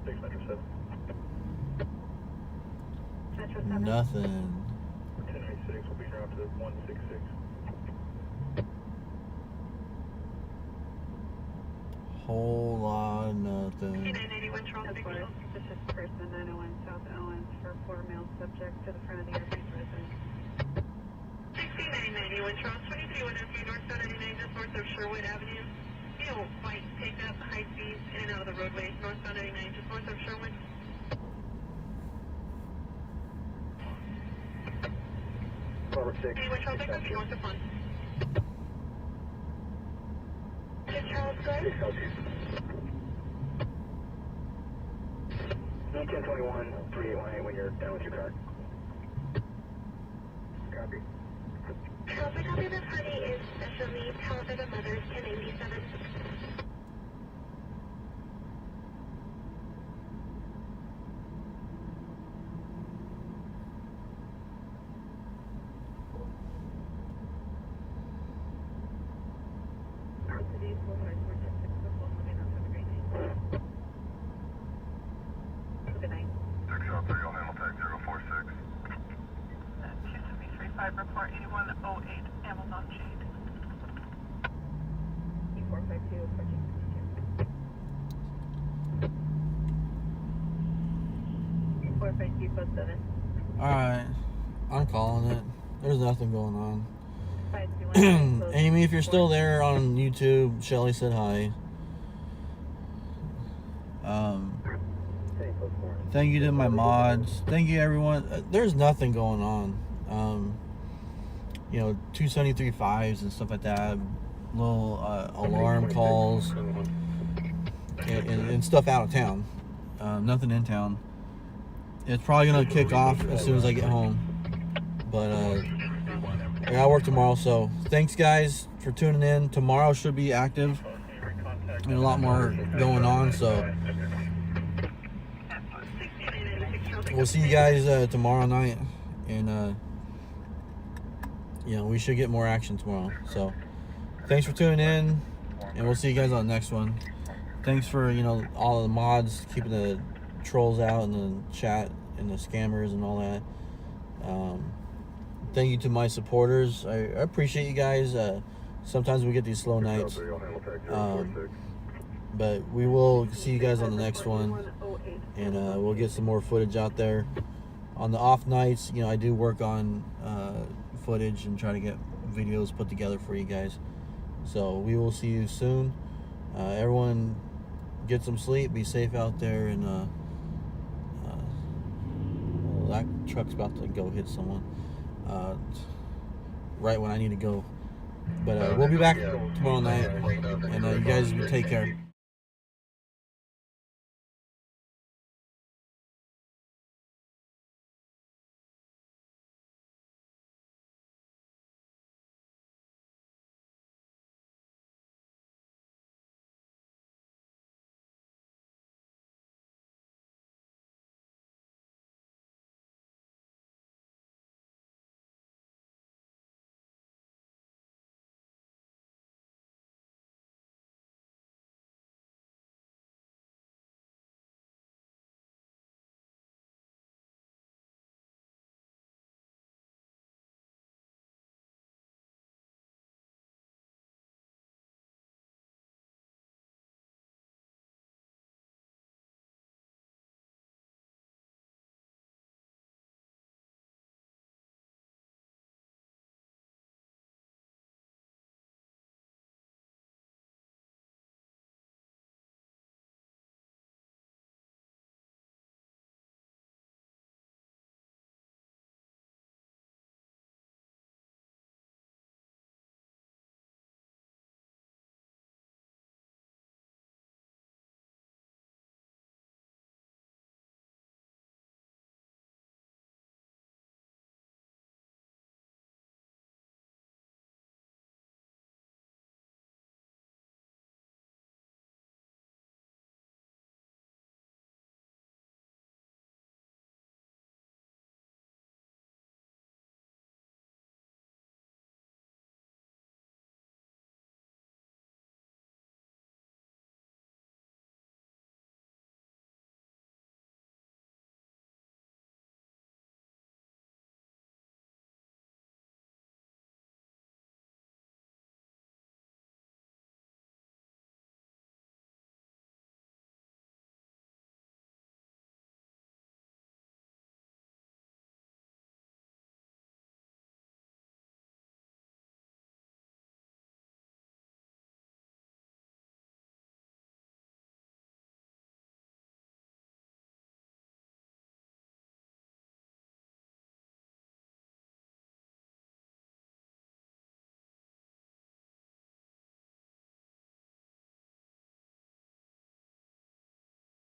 Metro 7. Nothing. 1096 will be dropped to 166. Whole lot of nothing. 981 Charles, Of course, this is person 901 South Owens for 4 male subject to the front of the airplane residence. 6991 Charles, 2310 northbound 99 just north of Sherwood Avenue. White pickup, high speeds, in and out of the roadway, northbound 99 just north of Sherwood. Forward 6. 91 Charles, pickup, north of Fun. Charles, go ahead. 1021, 3818 when you're down with your car. Copy. Charles, the copy of the party is special needs, however the mother is 1097. Today's Boulevard 466 with one moving on. Have a great night. Good night. 6 Charles 3, I'll handle tag 046. 2735, report 8108 Amazon Jade. E452 approaching 52. E452 code 7. Alright, I'm calling it. There's nothing going on. 521 Amy, if you're still there on YouTube, Shelly said hi. Thank you to my mods. Thank you, everyone. There's nothing going on. 273.5s and stuff like that. Little alarm calls and stuff out of town. Nothing in town. It's probably gonna kick off as soon as I get home. But I gotta work tomorrow, so thanks guys for tuning in. Tomorrow should be active and a lot more going on, so we'll see you guys tomorrow night, and we should get more action tomorrow. So thanks for tuning in, and we'll see you guys on the next one. Thanks for all of the mods keeping the trolls out in the chat and the scammers and all that. Thank you to my supporters. I appreciate you guys. Sometimes we get these slow nights, but we will see you guys on the next one, and we'll get some more footage out there. On the off nights, I do work on footage and try to get videos put together for you guys. So we will see you soon. Everyone get some sleep, be safe out there, and that truck's about to go hit someone right when I need to go. But we'll be back tomorrow night, and you guys take care.